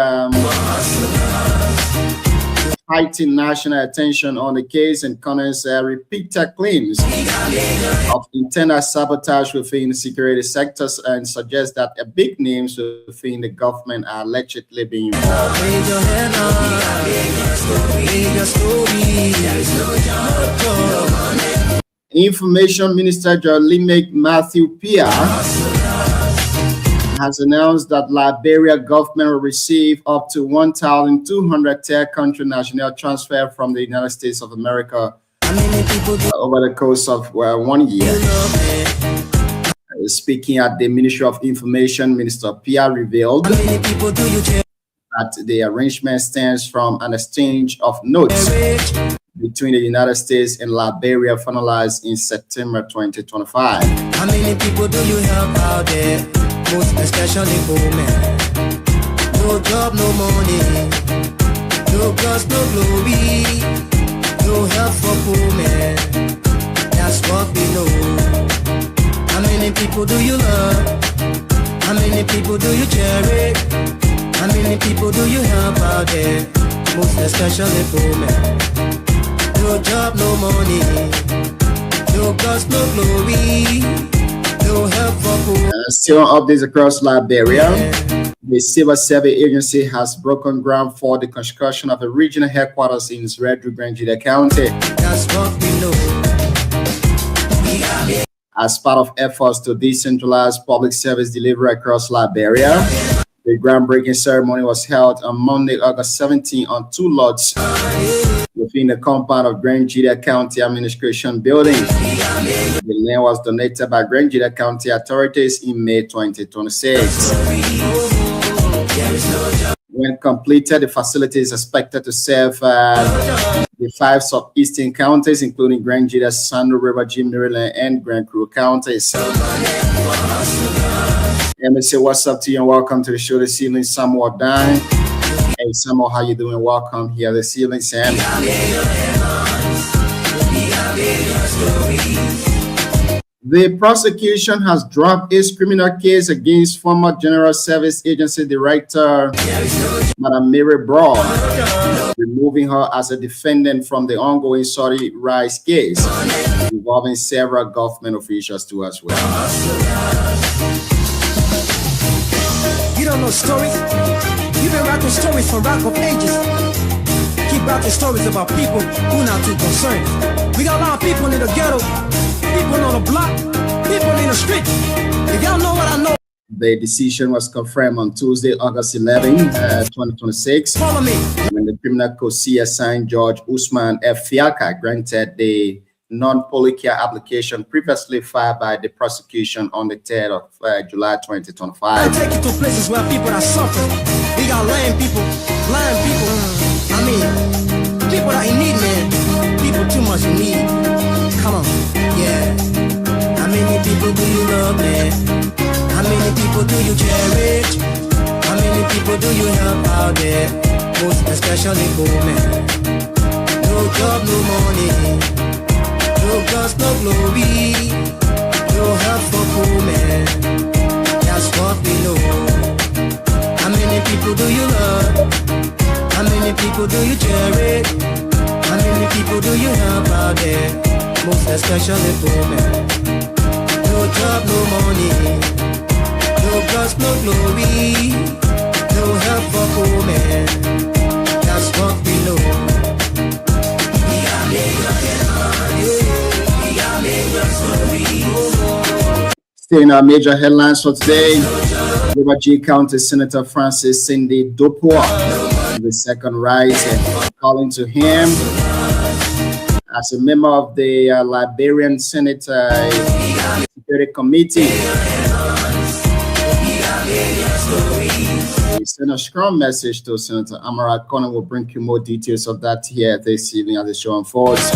heightened national attention on the case and Connor's repeated claims of intended sabotage within the security sectors and suggests that big names within the government are allegedly being involved. Information Minister Jolimek Matthew Pia has announced that Liberia government will receive up to 1,200 third-country national transfer from the United States of America over the course of 1 year. Speaking at the Ministry of Information, Minister Pia revealed that the arrangement stems from an exchange of notes between the United States and Liberia finalized in September 2025. How many people do you help out there? Most especially women. No job, no money, no girls, no glory, no help for poor men. That's what we know. How many people do you love? How many people do you cherish? How many people do you help out there? Most especially poor men. No job, no money, no girls, no glory. Still on updates across Liberia, the Civil Service Agency has broken ground for the construction of a regional headquarters in Zredru-Grangida County. That's what we know. As part of efforts to decentralize public service delivery across Liberia, the groundbreaking ceremony was held on Monday, August 17 on 2 lots within the compound of Grangida County Administration Building. The land was donated by Grangida County authorities in May 2026. When completed, the facility is expected to serve the 5 southeastern counties, including Grangida, Sando River, Jim, Maryland, and Grand Crew counties. Let me say what's up to you and welcome to the show this evening, Samuel Dine. Hey Samuel, how you doing? Welcome here this evening, Sam. The prosecution has dropped its criminal case against former General Service Agency Director, Madam Mary Broad, removing her as a defendant from the ongoing Saudi rights case involving several government officials too as well. You don't know stories? You've been writing stories for rock of ages. Keep writing stories about people who not too concerned. We got a lot of people in the ghetto, people on the block, people in the street. If y'all know what I know. The decision was confirmed on Tuesday, August 11, 2026. Follow me. When the criminal court assigned Judge Usman F. Fiaka granted the non-polycare application previously filed by the prosecution on the 3rd of July 2025. I'll take you to places where people are suffering. We got lying people. I mean, people that in need, man. People too much in need. Come on, yeah. How many people do you love, man? How many people do you cherish? How many people people do you help out there? Most especially women. No job, no money, no gods, no glory, no help for women. That's what we know. How many people do you love? How many people do you cherish? How many people do you help out there? Most especially women. No job, no money, no gods, no glory, no help for women. That's what we know. Staying our major headlines for today. River G County Senator Francis Cindy Dopoa, the second rise, and calling to him as a member of the Liberian Senate Security Committee. He sent a strong message to Senator Amara Connor. Will bring you more details of that here this evening as the show unfolds.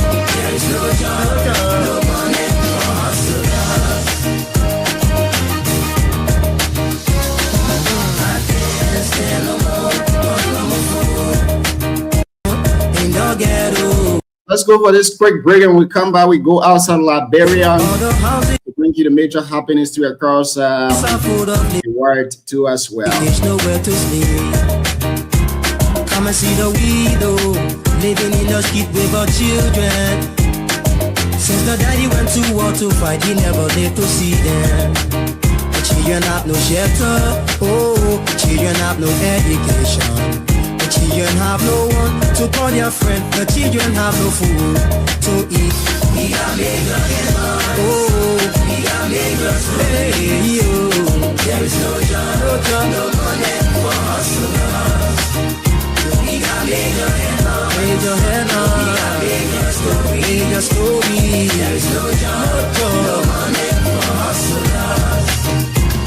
Let's go for this quick break, and we come back. We go outside Liberia to bring you the major happenings to across the world too as well. There's nowhere to sleep. Come and see the widow living in the street with her children. Since the daddy went to war to fight, he never lived to see them. The children have no shelter. Oh, children have no education. The children have no one to call their friend. The children have no food to eat. Oh, hey, yo. There is no job, no money for hustlers. Raise your hand up. Raise your story. There is no job, no money for hustlers.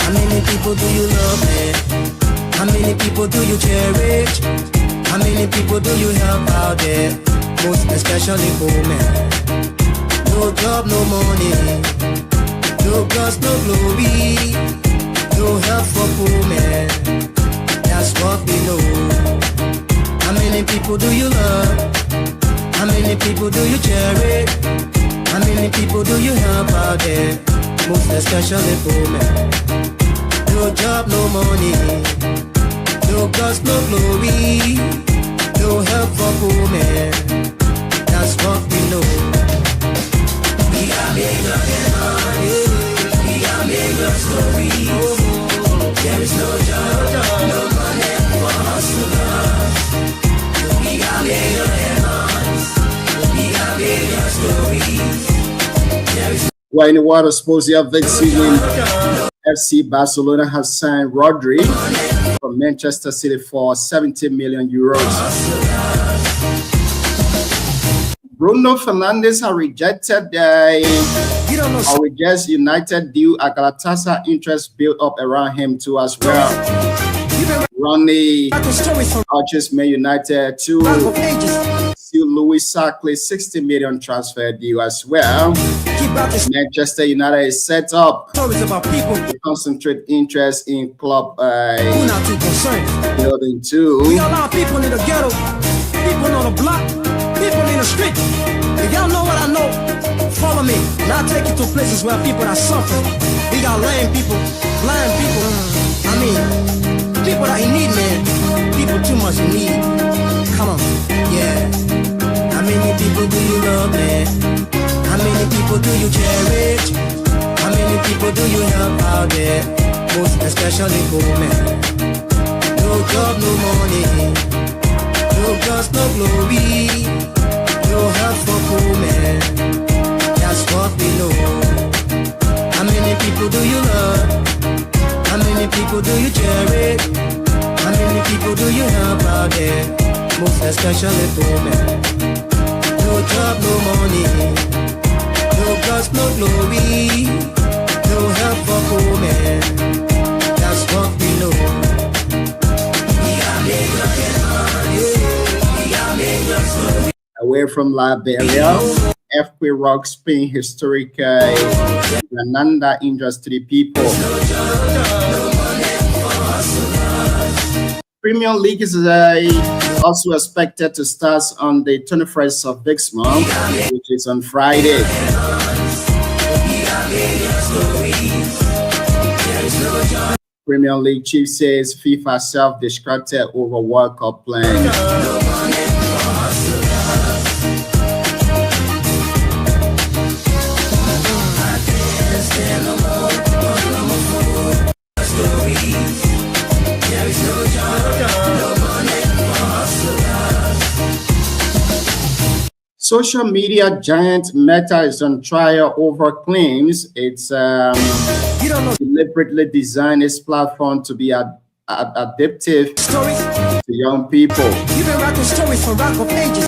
How many people do you love, man? How many people do you cherish? How many people do you help out there? Most especially women. No job, no money, no gods, no glory, no help for women. That's what we know. How many people do you love? How many people do you cherish? How many people do you help out there? Most especially women. No job, no money, no gods, no glory, no help for women. That's what we know. We got bigger than money. We got bigger story. There is no job, no money for hustlers. We got bigger than money. We got bigger stories. There is Well, in the water sports, the this evening, FC Barcelona has signed Rodri from Manchester City for 70 million euros. Bruno Fernandes has rejected rejects United deal. Galatasaray interest built up around him too as well. Ronnie Arches Man United to Louis Sackley 60 million transfer deal as well. Manchester United is set up to concentrate interest in club building too. We got a lot of people in the ghetto, people on the block, people in the street. If y'all know what I know, follow me. And I'll take you to places where people are suffering. We got lame people, blind people. I mean, people that in need, man. People too much in need. Come on, yeah. How many people do you love, man? How many people do you cherish? How many people do you help out there? Most especially women. No job, no money, no gods, no glory, no help for women. That's what we know. How many people do you love? How many people do you cherish? How many people do you help out there? Most especially women. No job, no money, no gods, no glory, no help for women. That's what we know. Away from Liberia, FP Rock Spain historic Granada injures 3 people. Premier League is also expected to start on the 21st of this month, which is on Friday. Premier League chief says FIFA self-destructed over World Cup plans. Social media giant Meta is on trial over claims it's deliberately designed its platform to be adaptive to young people.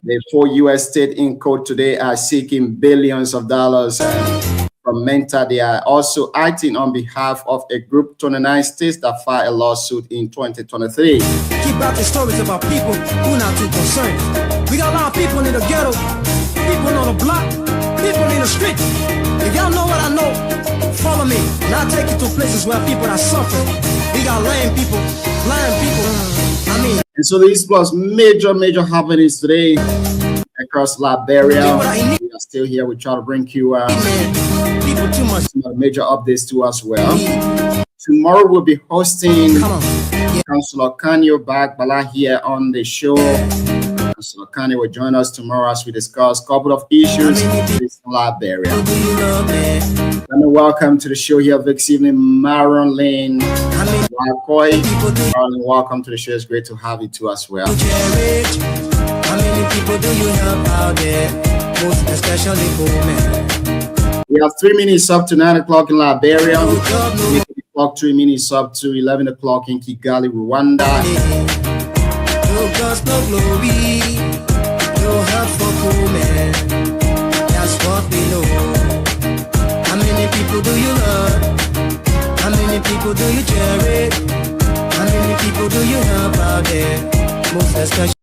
The 4 U.S. state in court today are seeking billions of dollars from Meta. They are also acting on behalf of a group 29 states that filed a lawsuit in 2023. Keep out the stories about people who not too concerned. We got a lot of people in the ghetto, people on the block, people in the street. If y'all know what I know, follow me, and I'll take you to places where people are suffering. We got lame people, And so these plus major happenings today across Liberia. We are still here. We try to bring you some major updates to us well. Tomorrow we'll be hosting Councillor Kanyo Bala here on the show. Councillor Kanyo will join us tomorrow as we discuss a couple of issues in Liberia. And welcome to the show here this evening, Maron Lane. Maron, welcome to the show. It's great to have you too as well. How many people do you help out there? Most especially women. We have 3 minutes up to 9 o'clock in Liberia. 3 minutes up to 11 o'clock in Kigali, Rwanda. No God's no glory, no help for women. That's what we know. How many people do you love? How many people do you cherish? How many people do you help out there? Most especially.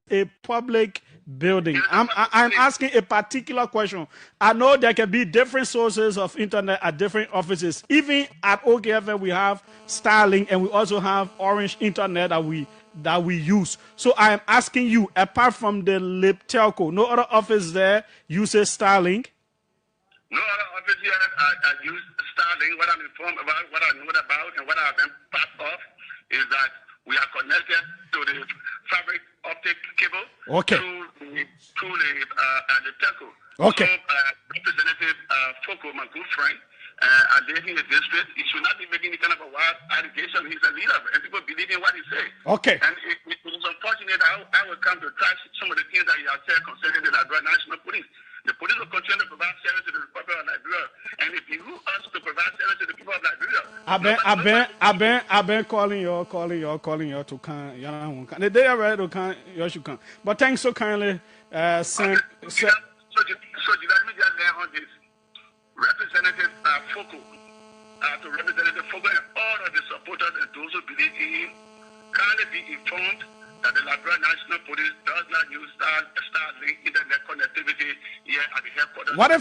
A public building. I'm asking a particular question. I know there can be different sources of internet at different offices. Even at OKFM, we have Starlink and we also have Orange Internet that we use. So I am asking you, apart from the Lip Telco, no other office there uses Starlink? No other office here I use Starlink. What I'm informed about, what I know about, and what I've been part of is that we are connected to the fabric optic cable through the telco. Okay. So, Representative Foko, my good friend, I live in the district. He should not be making any kind of a wild allegation. He's a leader, and people believe in what he says. Okay. And it is unfortunate I will come to trash some of the things that he has said concerning the Liberia National Police. The police will continue to provide service to the Republic of Liberia. And if you ask to provide service to the people of Liberia, I've been calling you to come. The day I read to come, you should come. But thanks so kindly, So let me just lay on this. Representative Foko, to Representative Foko and all of the supporters and those who believe in him, kindly be informed that the Liberia National Police does not use Starlink internet connectivity here at the headquarters. What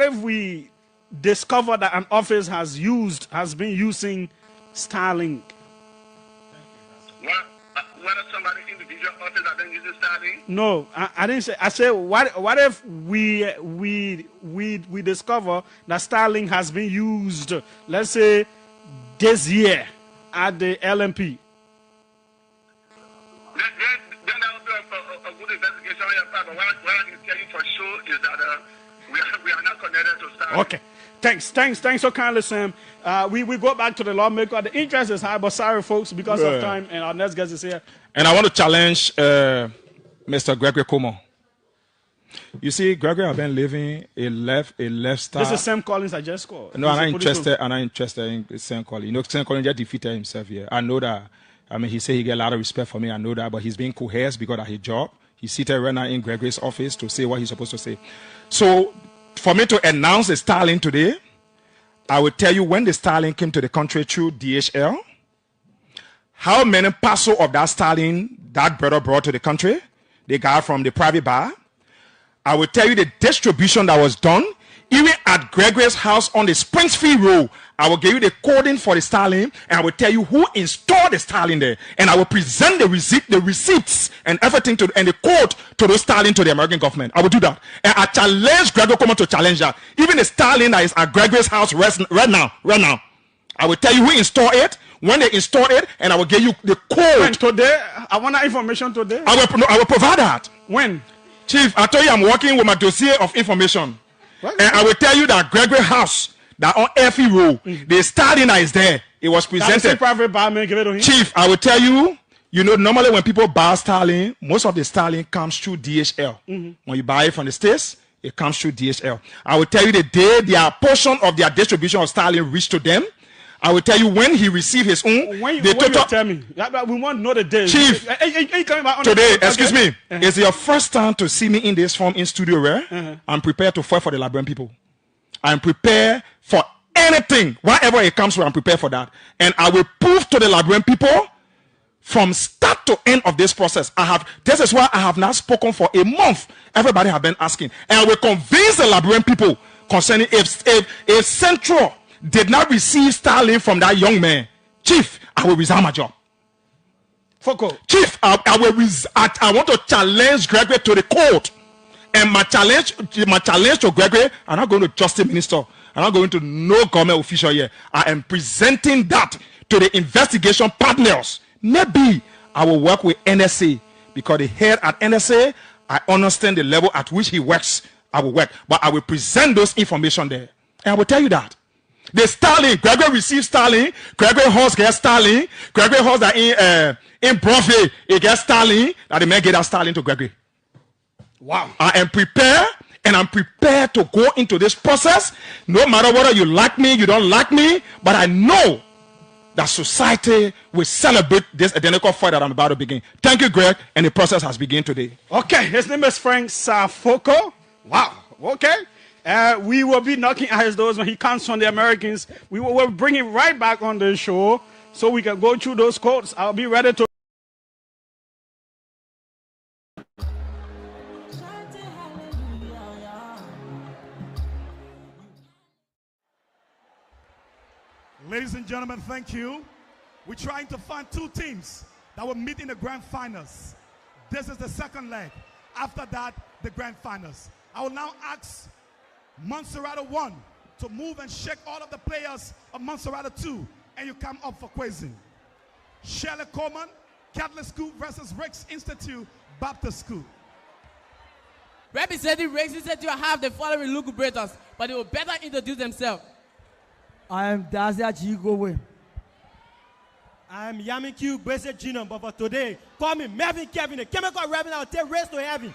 if we discover that an office has been using Starlink? What if somebody individual office has been using Starlink? No, I didn't say. I said what if we discover that Starlink has been used, let's say this year at the LMP? Then that will be a good investigation on your part. But what I can tell you for sure is that we are not connected to Starlink. Okay. Thanks so kindly, Sam. We go back to the lawmaker. The interest is high, but sorry, folks, because of time, and our next guest is here. And I want to challenge Mr. Gregory Como. You see, Gregory have been living a left style. This is Sam Collins I just called. No, I'm not interested in Sam Collins. You know, Sam Collins just defeated himself here. I know that. I mean, he said he get a lot of respect for me. I know that, but he's being coerced because of his job. He's seated right now in Gregory's office to say what he's supposed to say. So, for me to announce the Starlink today, I will tell you when the Starlink came to the country through DHL, how many parcel of that Starlink that brother brought to the country, they got from the private bar. I will tell you the distribution that was done. Even at Gregory's house on the Springsfield Road, I will give you the coding for the Starlink, and I will tell you who installed the Starlink there, and I will present the receipts and everything and the code to those Starlink to the American government. I will do that, and I challenge Gregory Coleman to challenge that. Even the Starlink that is at Gregory's house right now, I will tell you who installed it, when they installed it, and I will give you the code. When today, I want that information today. I will provide that. When? Chief, I told you I'm working with my dossier of information. What? And I will tell you that Gregory House, that on Effie Road, the Starlink that is there, it was presented. Private buy, man, give it to him. Chief, I will tell you, normally when people buy Starlink, most of the Starlink comes through DHL. When you buy it from the States, it comes through DHL. I will tell you the day their portion of their distribution of Starlink reached to them. I will tell you when he received his own. When you tell me, we want to know the day. Chief, today, excuse me, it's your first time to see me in this form in studio, right? I'm prepared to fight for the Liberian people. I'm prepared for anything, whatever it comes from, I'm prepared for that. And I will prove to the Liberian people from start to end of this process. This is why I have not spoken for a month. Everybody have been asking. And I will convince the Liberian people concerning if Central did not receive Starlink from that young man, Chief, I will resign my job. Foco. Chief, I want to challenge Gregory to the court. And my challenge to Gregory, I'm not going to Justice Minister. I'm not going to no government official here. I am presenting that to the investigation partners. Maybe I will work with NSA because the head at NSA, I understand the level at which he works. I will work, but I will present those information there. And I will tell you that. The Starlink, Gregory received Starlink. Gregory Horse gets Starlink. Gregory Horse that in Broadway, he gets Starlink. That the man get that Starlink to Gregory. Wow. I am prepared, and I'm prepared to go into this process. No matter whether you like me, you don't like me, but I know that society will celebrate this identical fight that I'm about to begin. Thank you, Greg, and the process has begun today. Okay, his name is Frank Safoko. Wow. Okay. We will be knocking at his doors when he comes from the Americans. We will bring him right back on the show so we can go through those quotes. I'll be ready to. Ladies and gentlemen, thank you. We're trying to find two teams that will meet in the grand finals. This is the second leg. After that, the grand finals. I will now ask Montserrat 1 to move and shake all of the players of Montserrat 2, and you come up for quizzing. Shirley Coleman, Catholic School versus Rakes Institute Baptist School. Representing Rakes Institute, I have the following lucubrators, but they will better introduce themselves. I am Dazia Jigowe. I am Yamiku Bese Junior, but for today, call me Melvin Kevin, the chemical revenue, I'll take race to heaven.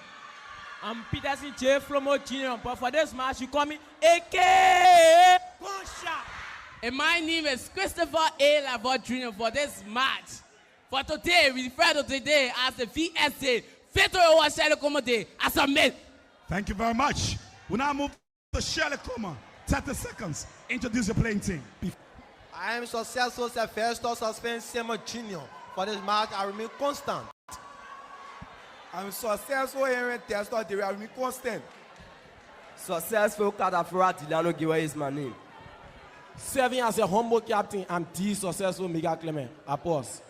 I'm Peterson J. Flomo Jr., but for this match, you call me A.K. And my name is Christopher A. Lavot Jr. for this match. For today, we refer to today as the VSA, Victory over Shirley Coleman Day, as a myth. Thank you very much. We now move to Shirley Coleman. 30 seconds. Introduce your playing team. I am successful Festo Suspense Semo Jr. For this match, I remain constant. I'm successful Henry Tester, I remain constant. Successful Kadafura Dilano Giwa is my name. Serving as a humble captain, I'm the successful Mega Clement. I pause.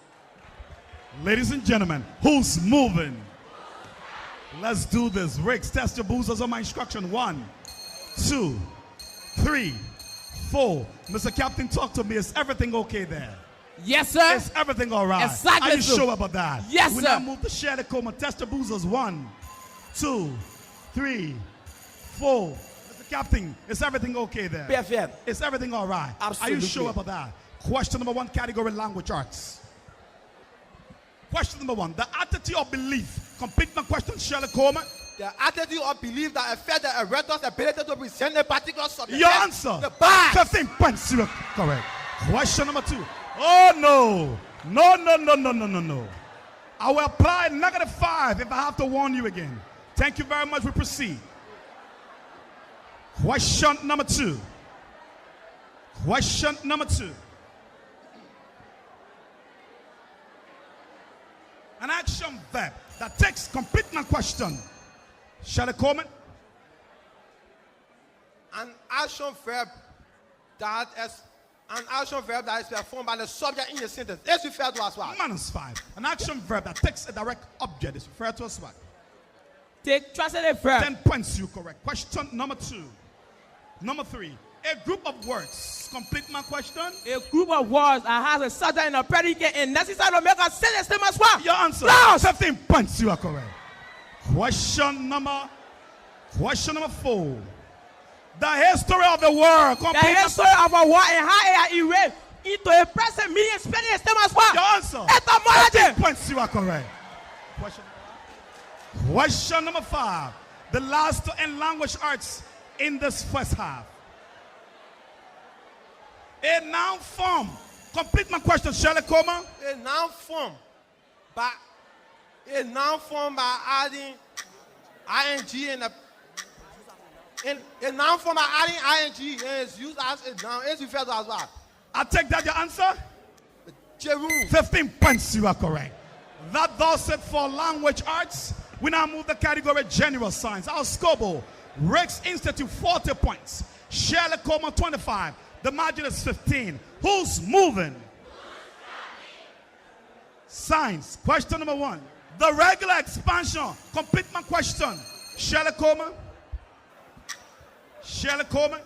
Ladies and gentlemen, who's moving? Let's do this. Rakes, test your boosters on my instruction. 1, 2, 3, 4. Mr. Captain, talk to me. Is everything okay there? Yes, sir. Is everything all right? Exactly. Are you sure about that? Yes, we sir. now move to Shirley Coleman. Test your boosters. 1, 2, 3, 4. Mr. Captain, is everything okay there? Perfect. Is everything all right? Absolutely. Are you sure about that? Question number 1, category language arts. Question number 1, the attitude of belief. Complete my question, Shirley Coleman. The attitude of belief that affects the erector's ability to present a particular subject. Your answer. The bias. 15 points. You are correct. Question number 2. Oh no. No. I will apply -5 if I have to warn you again. Thank you very much. We proceed. Question number 2. Question number 2. An action verb that takes complete my question. Shirley Coleman. An action verb that is performed by the subject in a sentence is referred to as what? -5. An action verb that takes a direct object is referred to as what? Take transitive verb. 10 points, you correct. Question number 2. Number 3. A group of words. Complete my question. A group of words that has a subject and a predicate and necessary to make a sentence stem as well. Your answer. Plus. 15 points, you are correct. Question number 4. The history of the world. The history of a word and how it erased into a present meaning spelling stem as well. Your answer. Etymology. 15 points, you are correct. Question number 5. The last to end language arts in this first half. A noun form. Complete my question, Shirley Coleman. A noun form by adding ing a noun form by adding ing is used as a noun. It's referred to as what? I take that your answer. Jeru. 15 points, you are correct. That does it for language arts. We now move the category general science. Our Scobo, Rex Institute 40 points. Shirley Coleman 25. The margin is 15. Who's moving? Science. Question number 1. The regular expansion. Complete my question. Shirley Coleman. Shirley Coleman.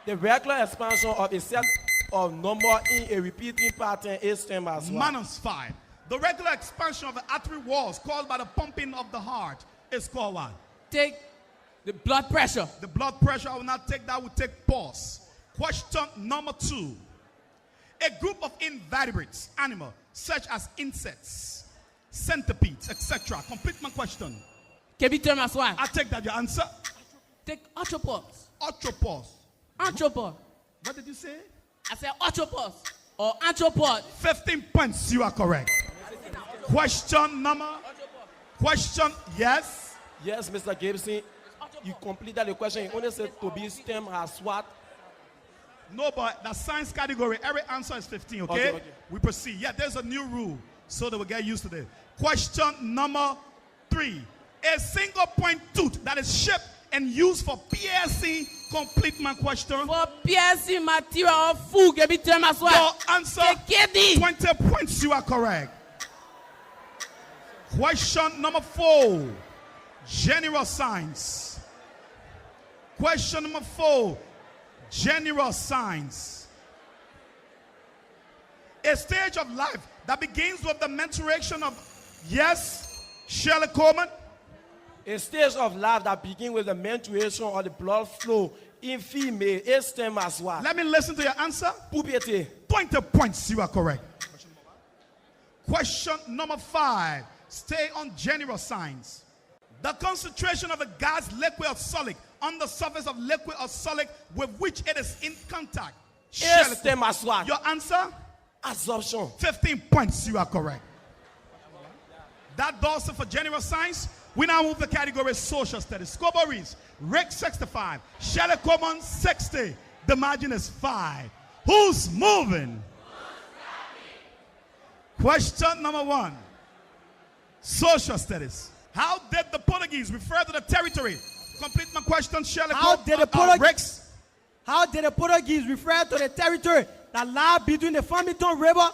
The regular expansion of a set of number in a repeating pattern is stem as well. -5. The regular expansion of the artery walls caused by the pumping of the heart is called what? Take the blood pressure. The blood pressure, I will not take that, will take pause. Question number 2. A group of invertebrates, animals, such as insects, centipedes, etc. Complete my question. Can be termed as what? I take that your answer. Take arthropods. Arthropod. Arthropod. What did you say? I said arthropods or arthropod. 15 points, you are correct. Question, yes? Yes, Mr. Gibson. You completed the question. You only said to be stem as what? No, but the science category, every answer is 15, okay? Okay. We proceed. Yeah, there's a new rule, so that we get used to this. Question number 3. A single point tooth that is shaped and used for piercing. Complete my question. For piercing material or food can be termed as well. Your answer, 20 points, you are correct. Question number 4. General science. Question number 4. General science. A stage of life that begins with the maturation of, yes, Shirley Coleman. A stage of life that begins with the maturation of the blood flow in female is stem as well. Let me listen to your answer. Puberty. 20 points, you are correct. Question number 5. Stay on general science. The concentration of a gas, liquid, or solid on the surface of liquid or solid with which it is in contact. Yes, stem as well. Your answer? Absorption. 15 points, you are correct. That does it for general science. We now move the category social studies. Scobo reads, Rick 65, Shirley Coleman 60. The margin is 5. Who's moving? Question number 1. Social studies. How did the Portuguese refer to the territory? Complete my question, Shirley Coleman. How did the Portuguese refer to the territory that lie between the Farmington River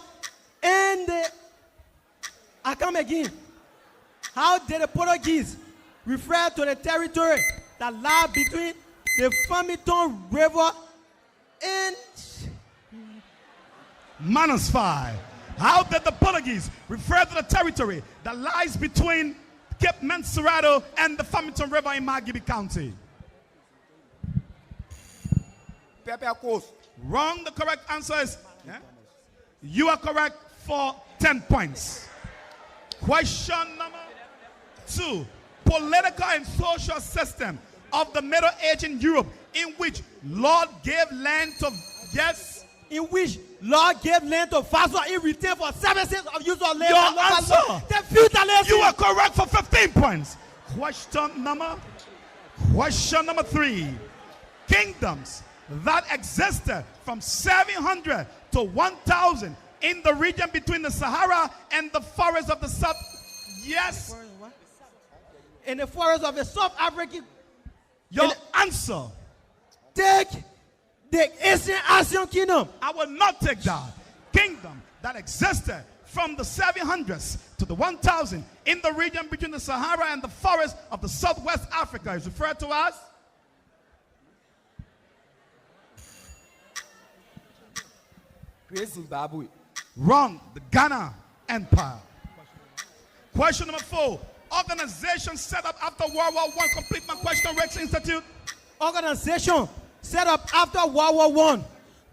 and the... I come again. How did the Portuguese refer to the territory that lie between the Farmington River and... -5. How did the Portuguese refer to the territory that lies between Cape Menserado and the Farmington River in Margibi County? Wrong. The correct answer is... Yeah? You are correct for 10 points. Question number 2. Political and social system of the Middle Age in Europe in which Lord gave land to... Yes? In which Lord gave land to vassals in return for services of use of land. Your answer. The feudalism. You are correct for 15 points. Question number 3. Kingdoms that existed from 700 to 1000 in the region between the Sahara and the forests of the Yes. In the forest of the South African. Your answer. Take the Eastern Asian kingdom. I will not take that. Kingdom that existed from the 700s to the 1000 in the region between the Sahara and the forest of the Southwest Africa is referred to as. Great Zimbabwe. Wrong. The Ghana Empire. Question number 4. Organization set up after World War I. Complete my question, Rex Institute. Organization set up after World War I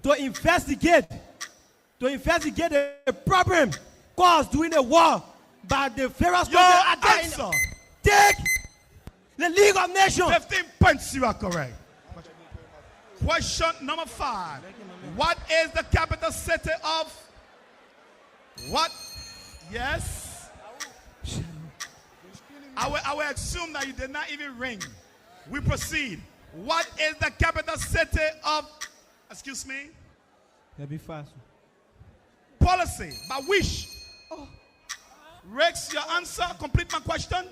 to investigate the problem caused during the war by the various countries. Answer. Take the League of Nations. 15 points, you are correct. Question number 5. What is the capital city of what? Yes. I will assume that you did not even ring. We proceed. What is the capital city of, excuse me? That'll be fast. Policy, by which? Rex, your answer. Complete my question.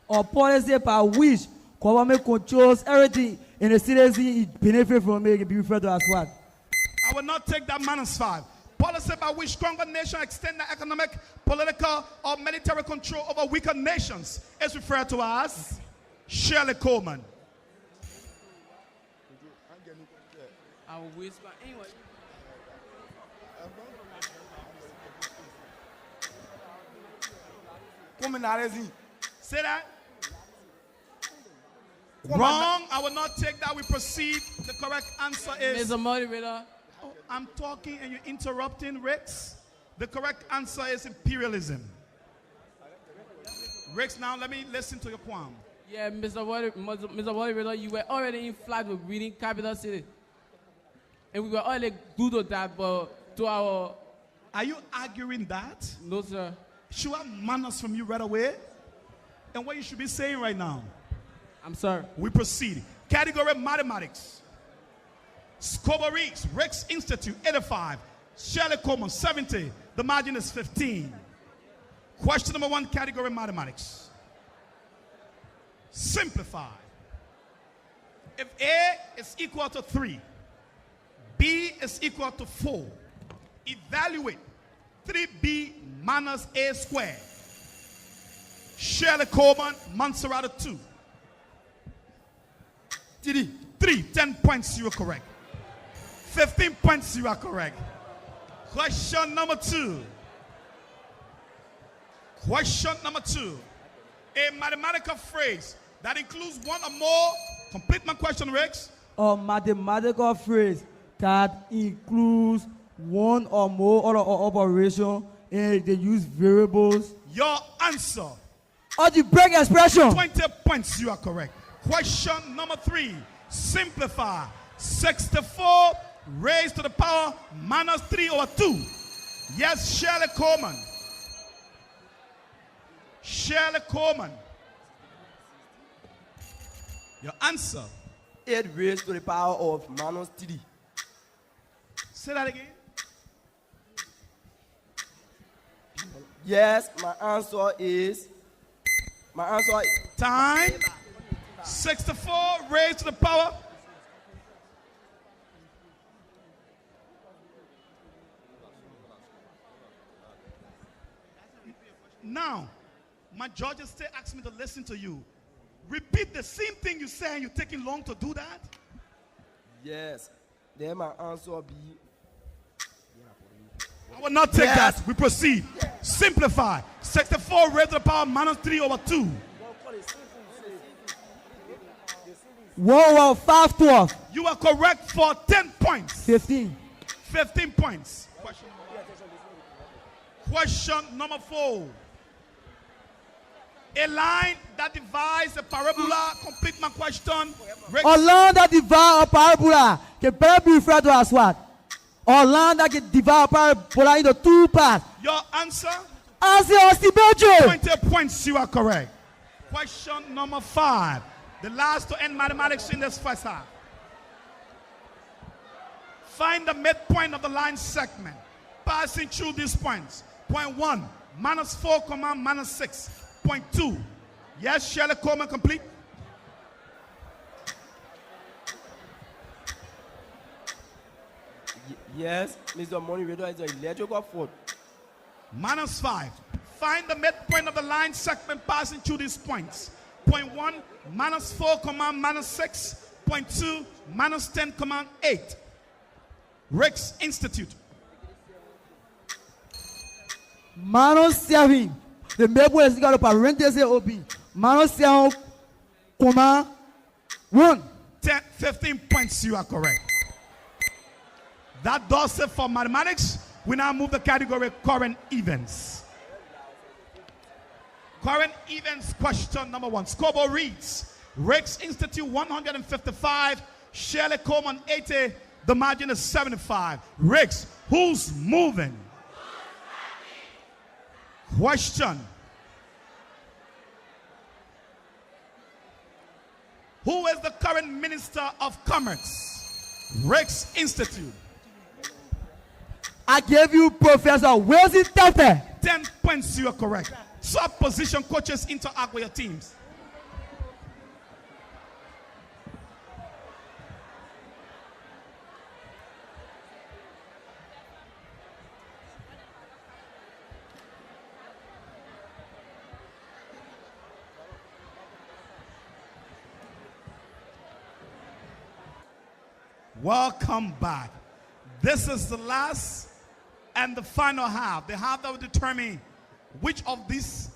Or policy by which government controls everything in the citizen benefit from it can be referred to as what? I will not take that -5. Policy by which stronger nations extend their economic, political, or military control over weaker nations is referred to as Shirley Coleman. I will whisper anyway. Say that. Wrong. I will not take that. We proceed. The correct answer is. Mr. Moderator. Oh, I'm talking and you're interrupting, Rex. The correct answer is imperialism. Rex, now let me listen to your qualm. Yeah, Mr. Moderator, you were already in flight with reading capital city. And we were already good at that, but to our... Are you arguing that? No, sir. Should I have manners from you right away? And what you should be saying right now? I'm sorry. We proceed. Category mathematics. Scobareeks, Rex Institute, 85. Shirley Coleman, 70. The margin is 15. Question number 1, category mathematics. Simplify. If A is equal to 3, B is equal to 4, evaluate 3B minus A squared. Shirley Coleman, Montserrat 2. 3, 10 points, you are correct. 15 points, you are correct. Question number 2. Question number 2. A mathematical phrase that includes one or more. Complete my question, Rex. A mathematical phrase that includes one or more other operation and they use variables. Your answer. Algebraic expression. 20 points, you are correct. Question number 3. Simplify. 64 raised to the power minus 3 over 2. Yes, Shirley Coleman. Shirley Coleman. Your answer. 8 raised to the power of minus 3. Say that again. Yes, my answer is time. 64 raised to the power. Now, my judges still ask me to listen to you. Repeat the same thing you say and you're taking long to do that? Yes. Then my answer will be... I will not take that. We proceed. Simplify. 64 raised to the power minus 3 over 2. Whoa, 512. You are correct for 10 points. 15. 15 points. Question number 4. A line that divides a parabola. Complete my question. A line that divides a parabola can better be referred to as what? A line that can divide a parabola into 2 parts. Your answer? As the 20 points, you are correct. Question number 5. The last to end mathematics in this first half. Find the midpoint of the line segment passing through these points. Point 1, -4, -6.2. Yes, Shirley Coleman, complete. Yes, Mr. Money Radio is an electrical fault. -5. Find the midpoint of the line segment passing through these points. Point 1, -4, -6. Point 2, -10, 8. Ricks Institute. -7. The member is got a parenthesis open. -7, 1. 10, 15 points, you are correct. That does it for mathematics. We now move the category current events. Current events question number 1. Scoreboard reads, Ricks Institute 155, Shirley Coleman 80, the margin is 75. Ricks, who's moving? Question. Who is the current Minister of Commerce? Ricks Institute. I gave you Professor Wesley Tepe. 10 points, you are correct. Swap position, coaches interact with your teams. Welcome back. This is the last and the final half. The half that will determine which of these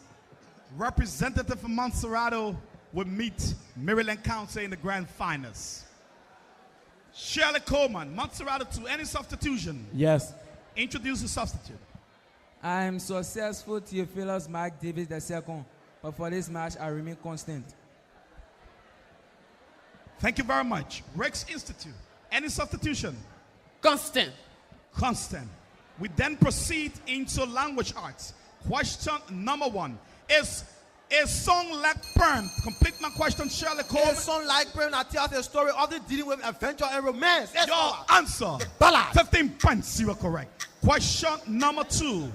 representatives from Montserrado will meet Maryland Council in the grand finals. Shirley Coleman, Montserrado 2, any substitution? Yes. Introduce the substitute. I'm successful Theophilus Mark Davis II, but for this match I remain constant. Thank you very much. Ricks Institute, any substitution? Constant. Constant. We then proceed into language arts. Question number 1. Is a song like Perm? Complete my question, Shirley Coleman. A song like Perm that tells the story of the dealing with adventure and romance. Yes, your answer. Ballad. 15 points, you are correct. Question number 2.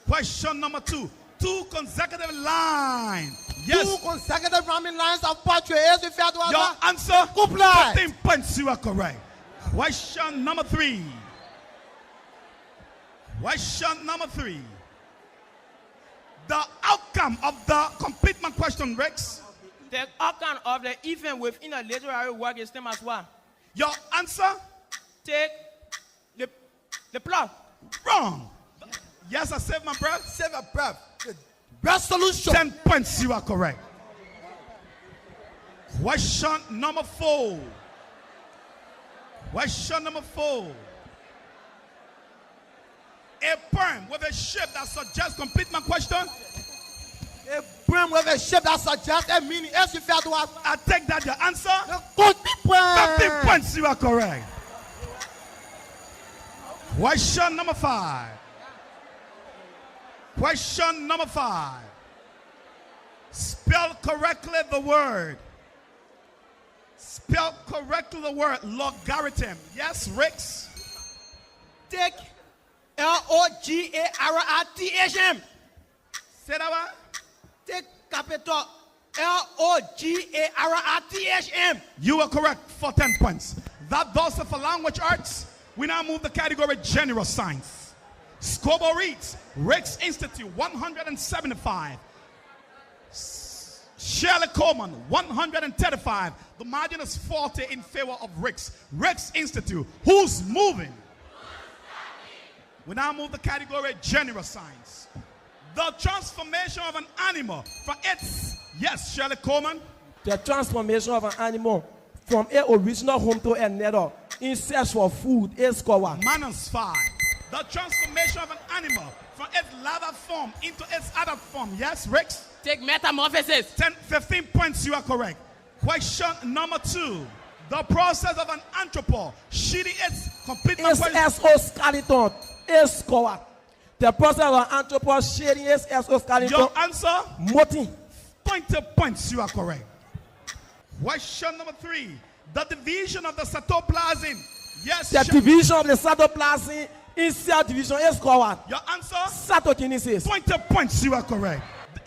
Question number 2. 2 consecutive lines. Yes. 2 consecutive rhyming lines of poetry. Yes, if you have to your answer. Couplet. 15 points, you are correct. Question number 3. Question number 3. The outcome of the complete my question, Rex. The outcome of the event within a literary work is same as well. Your answer? Take the plot. Wrong. Yes, I saved my breath. Save your breath. The best solution. 10 points, you are correct. Question number 4. Question number 4. A poem with a shape that suggests, complete my question. A poem with a shape that suggests a meaning. Yes, if you have to I take that your answer. 15 15 points, you are correct. Question number 5. Question number 5. Spell correctly the word. Spell correctly the word logarithm. Yes, Ricks. Take LOGARITHM. Say that one. Take capital LOGARITHM. You are correct for 10 points. That does it for language arts. We now move the category general science. Scoreboard reads, Ricks Institute 175. Shirley Coleman 135. The margin is 40 in favor of Ricks. Ricks Institute, who's moving? We now move the category general science. The transformation of an animal from its, yes, Shirley Coleman. The transformation of an animal from a original home to another in search for food is called -5. The transformation of an animal from its larval form into its adult form. Yes, Ricks? Take metamorphosis. 15 points, you are correct. Question number 2. The process of an anthropod shedding its complete exoskeleton is called the process of an anthropod shedding its exoskeleton. Your answer? Moti. 20 points, you are correct. Question number 3. The division of the cytoplasm. Yes. The division of the cytoplasm In cell division, A score one. Your answer? Cytokinesis. 20 points, you are correct.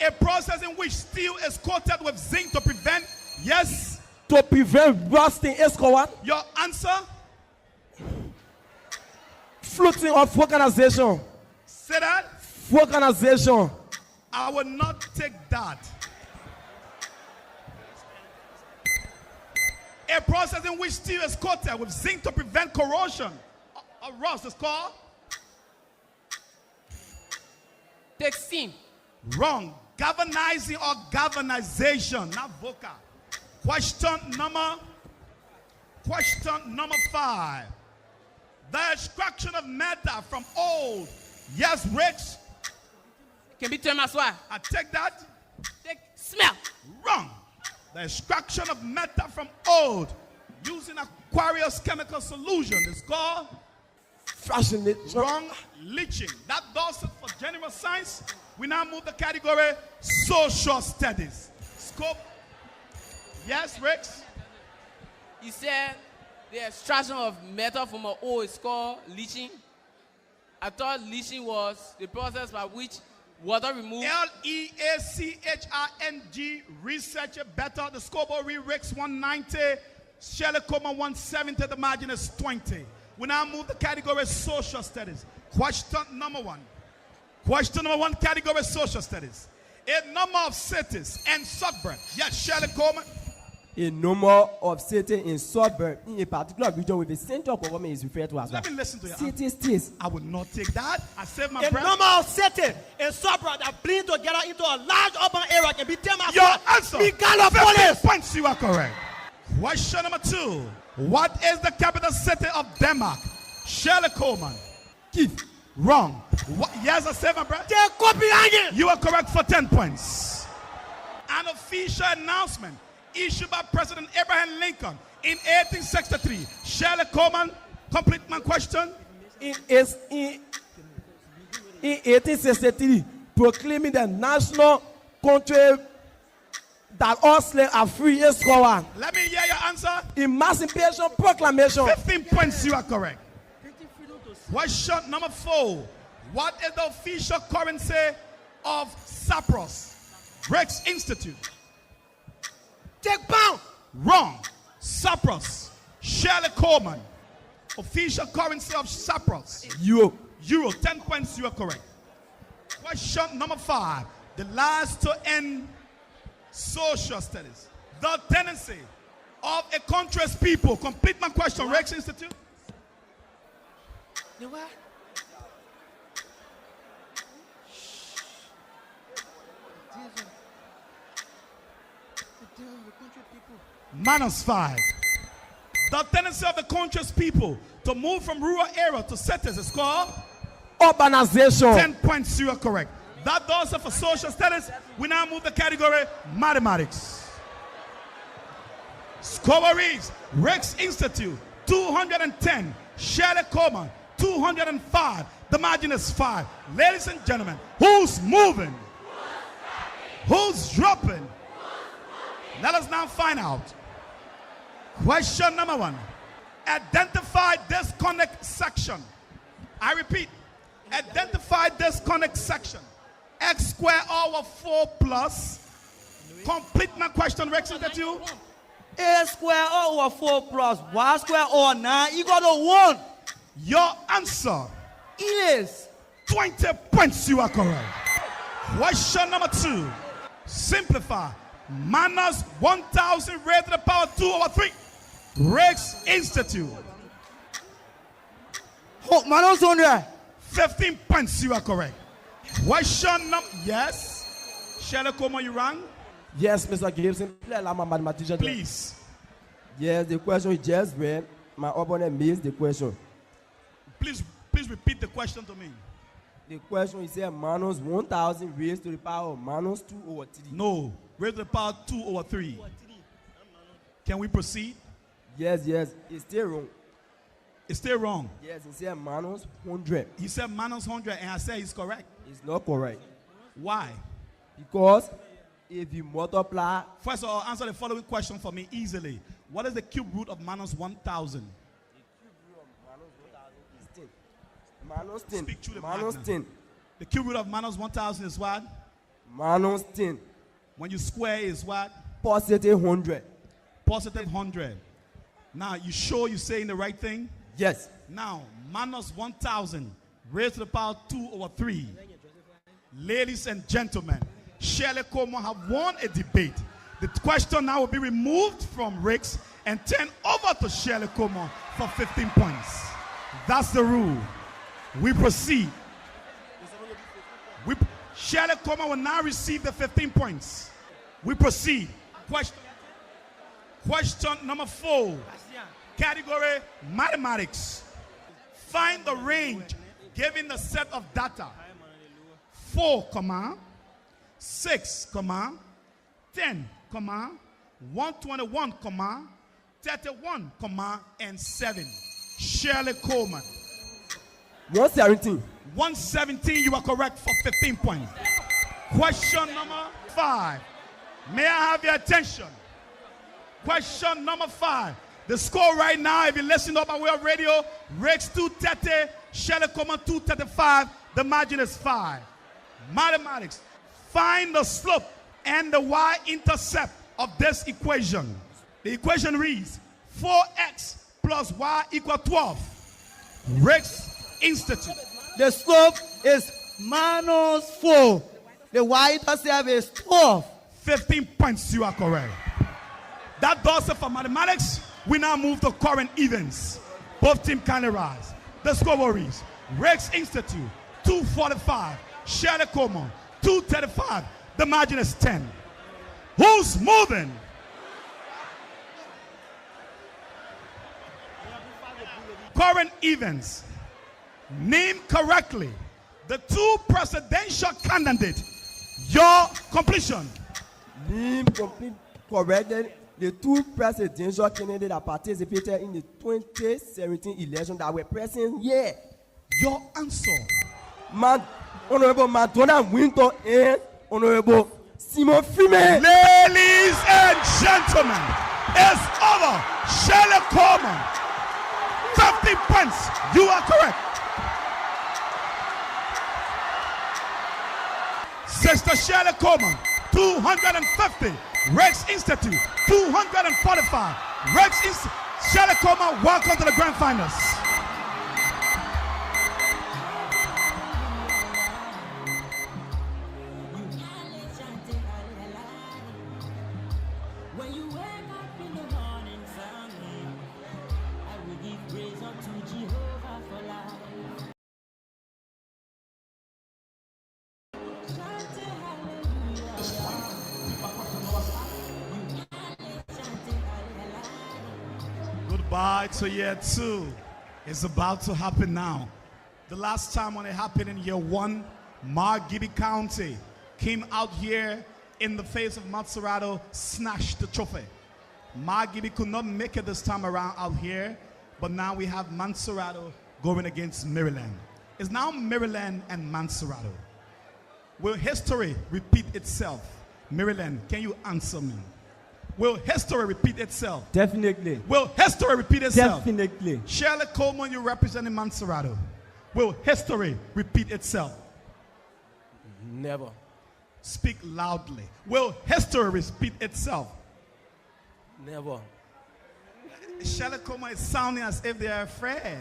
A process in which steel is coated with zinc to prevent, yes? To prevent rusting, A score one. Your answer? Fluting of vulcanization. Say that? Vulcanization. I will not take that. A process in which steel is coated with zinc to prevent corrosion or rust is called? Textile. Wrong. Galvanizing or galvanization, not vocal. Question number 5. The extraction of metal from old. Yes, Rich. Can be termed as what? I take that. Take smell. Wrong. The extraction of metal from old using aqueous chemical solution is called fractionation. Wrong. Leaching. That does it for general science. We now move the category social studies. Scope. Yes, Rex. He said the extraction of metal from an ore is called leaching. I thought leaching was the process by which water removed. Leaching. Researcher better. The scoreboard read Rex 190. Shelley Coleman 170. The margin is 20. We now move the category social studies. Question number 1. Question number 1, category social studies. A number of cities and suburbs. Yes, Shelley Coleman. A number of cities in suburbs in a particular region with the center of government is referred to as Let me listen to you. City states. I will not take that. I save my A breath. number of cities in suburbs that blend together into a large urban area can be termed as Your answer. 50 points, you are correct. Question number 2. What is the capital city of Denmark? Shelley Coleman. Kiev. Wrong. What? Yes, I saved my breath. You are correct for 10 points. An official announcement issued by President Abraham Lincoln in 1863. Shelley Coleman, complete my question. In 1863, proclaiming the national country that all slaves are free. Yes, one. Let me hear your answer. Emancipation Proclamation. 15 points, you are correct. Question number 4. What is the official currency of Cyprus? Rex Institute. Take pound. Wrong. Cyprus. Shelley Coleman. Official currency of Cyprus. Euro. 10 points, you are correct. Question number 5. The last to end social studies. The tendency of a country's people. Complete my question, Rex Institute. The what? -5. The tendency of the country's people to move from rural area to cities is called urbanization. 10 points, you are correct. That does it for social studies. We now move the category mathematics. Score reads Rex Institute 210, Shelley Coleman 205. The margin is 5. Ladies and gentlemen, who's moving? Who's dropping? Let us now find out. Question number 1. Identify disconnect section. I repeat, identify disconnect section. X squared over 4 plus. Complete my question, Rex, is that you? A squared over 4 plus Y squared over 9 equal to 1. Your answer is 20 points, you are correct. Question number 2. Simplify. Minus 1,000 raised to the power 2 over 3. Rex Institute. Oh, minus 100. 15 points, you are correct. Question number, yes. Shelley Coleman, you wrong? Yes, Mr. Gibson. I'm a mathematician. Please. Yes, the question is just read. My opponent missed the question. Please repeat the question to me. The question is minus 1,000 raised to the power of minus 2 over 3. No, raised to the power 2 over 3. Can we proceed? Yes, it's still wrong. It's still wrong. Yes, he said minus 100. He said minus 100, and I said he's correct. It's not correct. Why? Because if you multiply. First of all, answer the following question for me easily. What is the cube root of minus 1,000? The cube root of minus 1,000 is 10. Manos 10. Speak through the Manos mic now. 10. The cube root of minus 1,000 is what? Manos 10. When you square is what? Positive 100. Positive 100. Now, you sure you're saying the right thing? Yes. Now, minus 1,000 raised to the power 2/3. Ladies and gentlemen, Shirley Coleman have won a debate. The question now will be removed from Riggs and turned over to Shirley Coleman for 15 points. That's the rule. We proceed. Shirley Coleman will now receive the 15 points. We proceed. Question number 4. Category mathematics. Find the range given the set of data 4, 6, 10, 121, 31, and 7. Shirley Coleman. 117. 117, you are correct for 15 points. Question number 5. May I have your attention? Question number 5. The score right now, if you listen up by way of radio, Riggs 230, Shirley Coleman 235. The margin is 5. Mathematics. Find the slope and the y-intercept of this equation. The equation reads 4x plus y equal 12. Riggs Institute. The slope is minus 4. The y-intercept is 12. 15 points, you are correct. That does it for mathematics. We now move to current events. Both teams kindly rise. The score reads Riggs Institute 245, Shirley Coleman 235. The margin is 10. Who's moving? Current events. Name correctly the 2 presidential candidates. Your completion. Name complete corrected the 2 presidential candidates that participated in the 2017 election that were present here. Your answer. Honorable Madonna Winter and Honorable Simon Freeman. Ladies and gentlemen, it's over. Shirley Coleman, 50 points. You are correct. Sister Shirley Coleman, 250. Riggs Institute, 245. Riggs Institute. Shirley Coleman, welcome to the grand finals. Goodbye to year 2. It's about to happen now. The last time when it happened in year 1, Mark Gibby County came out here in the face of Montserrado, snatched the trophy. Mark Gibby could not make it this time around out here, but now we have Montserrado going against Maryland. It's now Maryland and Montserrado. Will history repeat itself? Maryland, can you answer me? Will history repeat itself? Definitely. Will history repeat itself? Definitely. Shirley Coleman, you representing Montserrado. Will history repeat itself? Never. Speak loudly. Will history repeat itself? Never. Shirley Coleman is sounding as if they are afraid.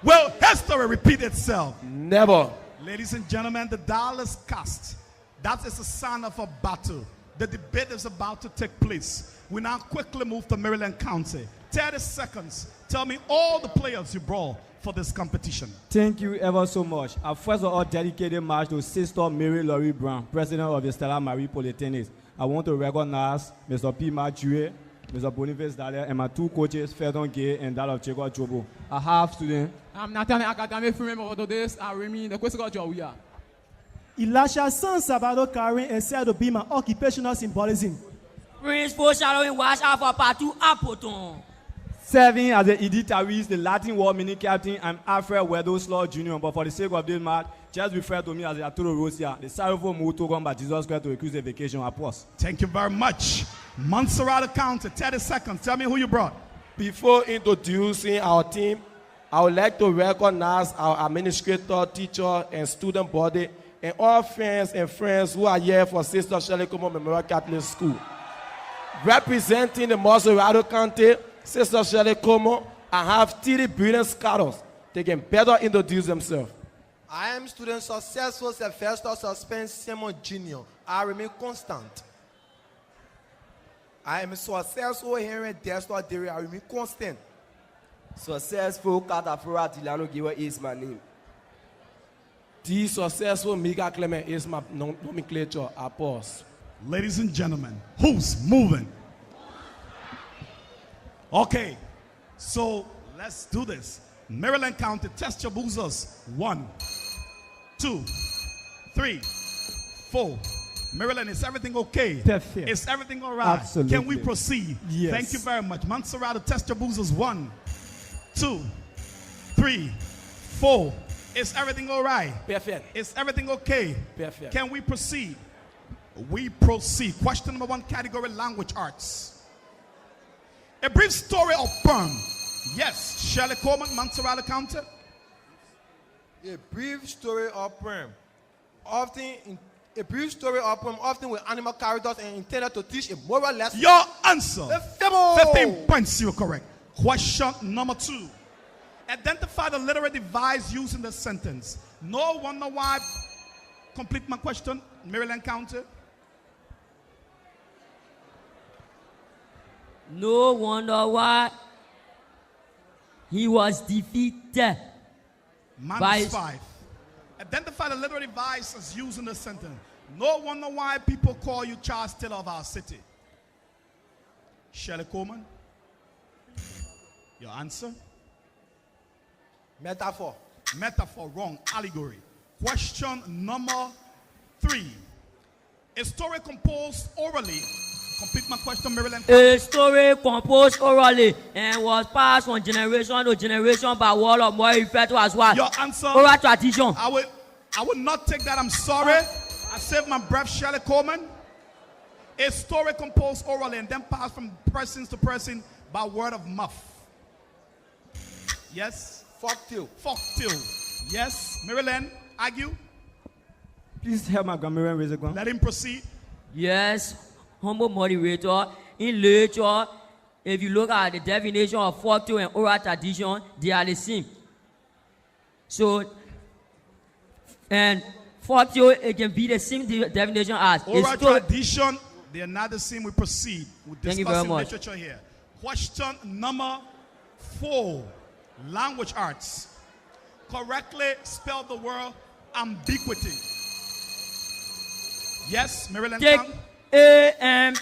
Will history repeat itself? Never. Ladies and gentlemen, the dial is cast. That is a sign of a battle. The debate is about to take place. We now quickly move to Maryland County. 30 seconds. Tell me all the players you brought for this competition. Thank you ever so much. I first of all dedicated match to Sister Mary Laurie Brown, president of the Stella Marie Polytechnics. I want to recognize Mr. P. Mathieu, Mr. Boniface Dallaire, and my 2 coaches, Ferdon Gay and that of Jacob Jobo. I have students. I'm Nathan Academy member of this. I remain the question of we are. Elisha San Sabado Karen and said to be my occupational symbolism. Prince foreshadowing watch out for part 2 Appleton. Serving as the Edith Aris, the Latin War mini captain, I'm Alfred Weddleslaw Jr. But for the sake of this match, just refer to me as the Arturo Rosia, the sorrowful move taken by Jesus Christ to accuse the vacation apostle. Thank you very much. Montserrado County, 30 seconds. Tell me who you brought. Before introducing our team, I would like to recognize our administrator, teacher, and student body, and all fans and friends who are here for Sister Shirley Comer Memorial Catholic School. Representing the Montserrat County, Sister Shirley Comer, I have 3 brilliant scholars. They can better introduce themselves. I am student successful Sylvester Suspense Simon Jr. I remain constant. I am successful Henry Destor Derry. I remain constant. Successful Catafora Dilano Giwa is my name. The successful Mika Clement is my nomenclature. I pause. Ladies and gentlemen, who's moving? Okay, so let's do this. Maryland County, test your boozers. 1, 2, 3, 4. Maryland, is everything okay? Perfect. Is everything all right? Absolutely. Can we proceed? Yes. Thank you very much. Montserrat, test your boozers. 1, 2, 3, 4. Is everything all right? Perfect. Is everything okay? Perfect. Can we proceed? We proceed. Question number 1, category language arts. A brief story of Perm. Yes, Shirley Coleman, Montserrat County. A brief story of Perm. A brief story of Perm, often with animal characters and intended to teach a moral lesson. Your answer. 15 15 points, you're correct. Question number 2. Identify the literary device used in the sentence. No wonder why. Complete my question. Maryland County. No wonder why he was defeated. Minus 5. Identify the literary devices used in the sentence. No wonder why people call you Charles Taylor of our city. Shirley Coleman. Your answer? Metaphor. Metaphor, wrong. Allegory. Question number 3. A story composed orally. Complete my question, Maryland. A story composed orally and was passed from generation to generation by word of mouth, referred to as what? Your answer? Oral tradition. I would not take that. I'm sorry. I saved my breath, Shirley Coleman. A story composed orally and then passed from person to person by word of mouth. Yes? Folktale. Folktale. Yes. Maryland, argue. Please help my Gambian raise a gun. Let him proceed. Yes, humble moderator. In literature, if you look at the definition of folktale and oral tradition, they are the same. So, and folktale, it can be the same definition as oral tradition. They are not the same. We proceed. We're Thank you very discussing much. literature here. Question number 4. Language arts. Correctly spell the word ambiguity. Yes, Maryland. Take A-M-B-R-Q-U-R-T-Y.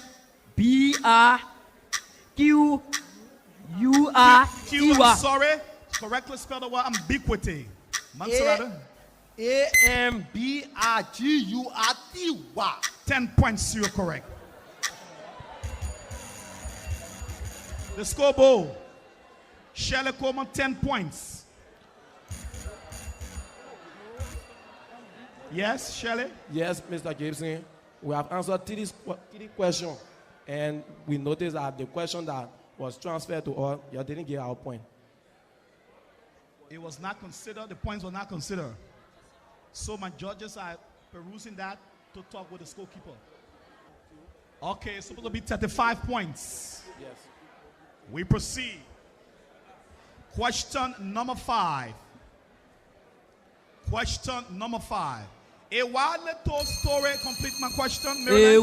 I'm sorry. Correctly spell the word ambiguity. Montserrat. A-M-B-I-G-U-R-T-Y. 10 points, you're correct. The scoreboard. Shirley Coleman, 10 points. Yes, Shirley? Yes, Mr. Gibson. We have answered 3 questions, and we noticed that the question that was transferred to us, you didn't get our point. It was not considered. The points were not considered. So my judges are perusing that to talk with the scorekeeper. Okay, it's supposed to be 35 points. Yes. We proceed. Question number 5. Question number 5. A widely told story. Complete my question, Maryland.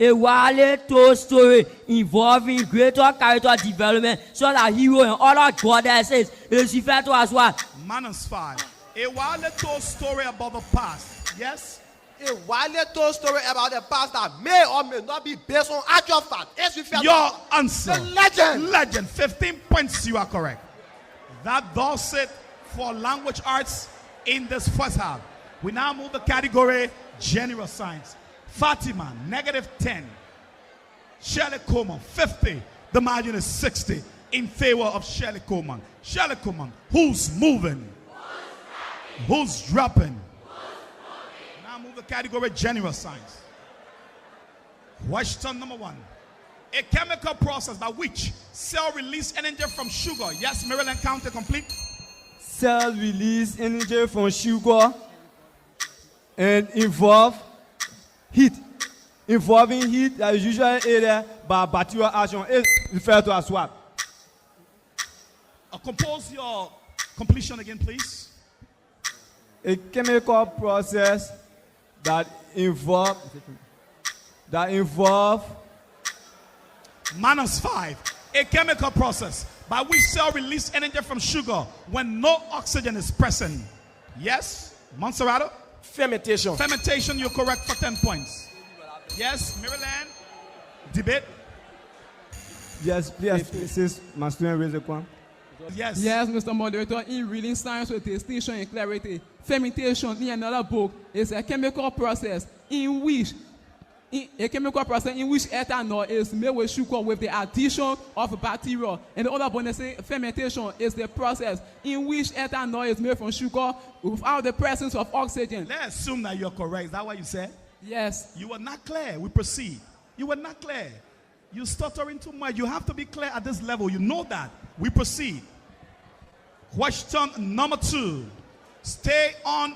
A widely told story involving greater character development so that hero and other goddesses is referred to as what? Minus 5. A widely told story about the past. Yes? A widely told story about the past that may or may not be based on actual fact. It's referred Your to answer. the legend. Legend. 15 points. You are correct. That does it for language arts in this first half. We now move the category general science. Fatima, -10. Shirley Coleman, 50. The margin is 60 in favor of Shirley Coleman. Shirley Coleman, who's moving? Who's dropping? Now move the category general science. Question number 1. A chemical process by which cell release energy from sugar. Yes, Maryland County, complete. Cell release energy from sugar and involve heat. Involving heat that is usually aided by bacterial action is referred to as what? Compose your completion again, please. A chemical process that involve -5. A chemical process by which cell release energy from sugar when no oxygen is present. Yes, Monserrato? Fermentation. Fermentation, you're correct for 10 points. Yes, Maryland? Debate? Yes, please, since my student raised a point. Yes. Yes, Mr. Moderator, in reading Science with Distinction and Clarity, fermentation in another book is a chemical process in which ethanol is made with sugar with the addition of bacteria. And the other bonus fermentation is the process in which ethanol is made from sugar without the presence of oxygen. Let's assume that you're correct. Is that what you said? Yes. You were not clear. We proceed. You were not clear. You're stuttering too much. You have to be clear at this level. You know that. We proceed. Question number 2. Stay on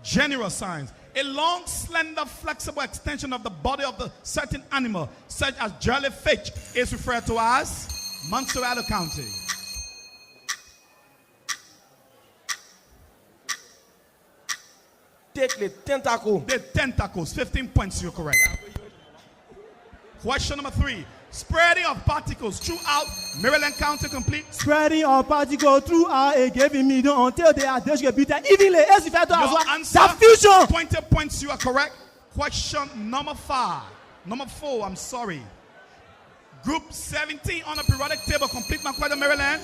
general signs. A long, slender, flexible extension of the body of the certain animal, such as jellyfish, is referred to as Monserrato County. Take the tentacle. The tentacles. 15 points, you're correct. Question number 3. Spreading of particles throughout Maryland County, complete. Spreading of particles throughout a given medium until they are distributed evenly. As referred to Your as answer, diffusion. 20 points, you are correct. Question number 4, I'm sorry. Group 17 on the periodic table, complete my question, Maryland.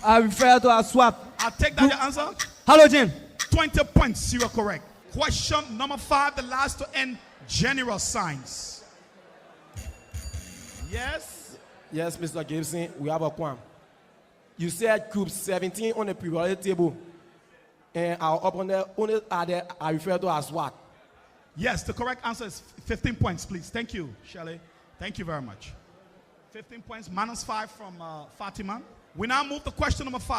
I refer to as swap. I'll take that your answer. Halogen. 20 points, you are correct. Question number 5, the last to end, general signs. Yes? Yes, Mr. Gibson, we have a quam. You said group 17 on the periodic table. And our opponent only are referred to as what? Yes, the correct answer is 15 points, please. Thank you, Shelley. Thank you very much. 15 points, -5 from Fatima. We now move to question number 5.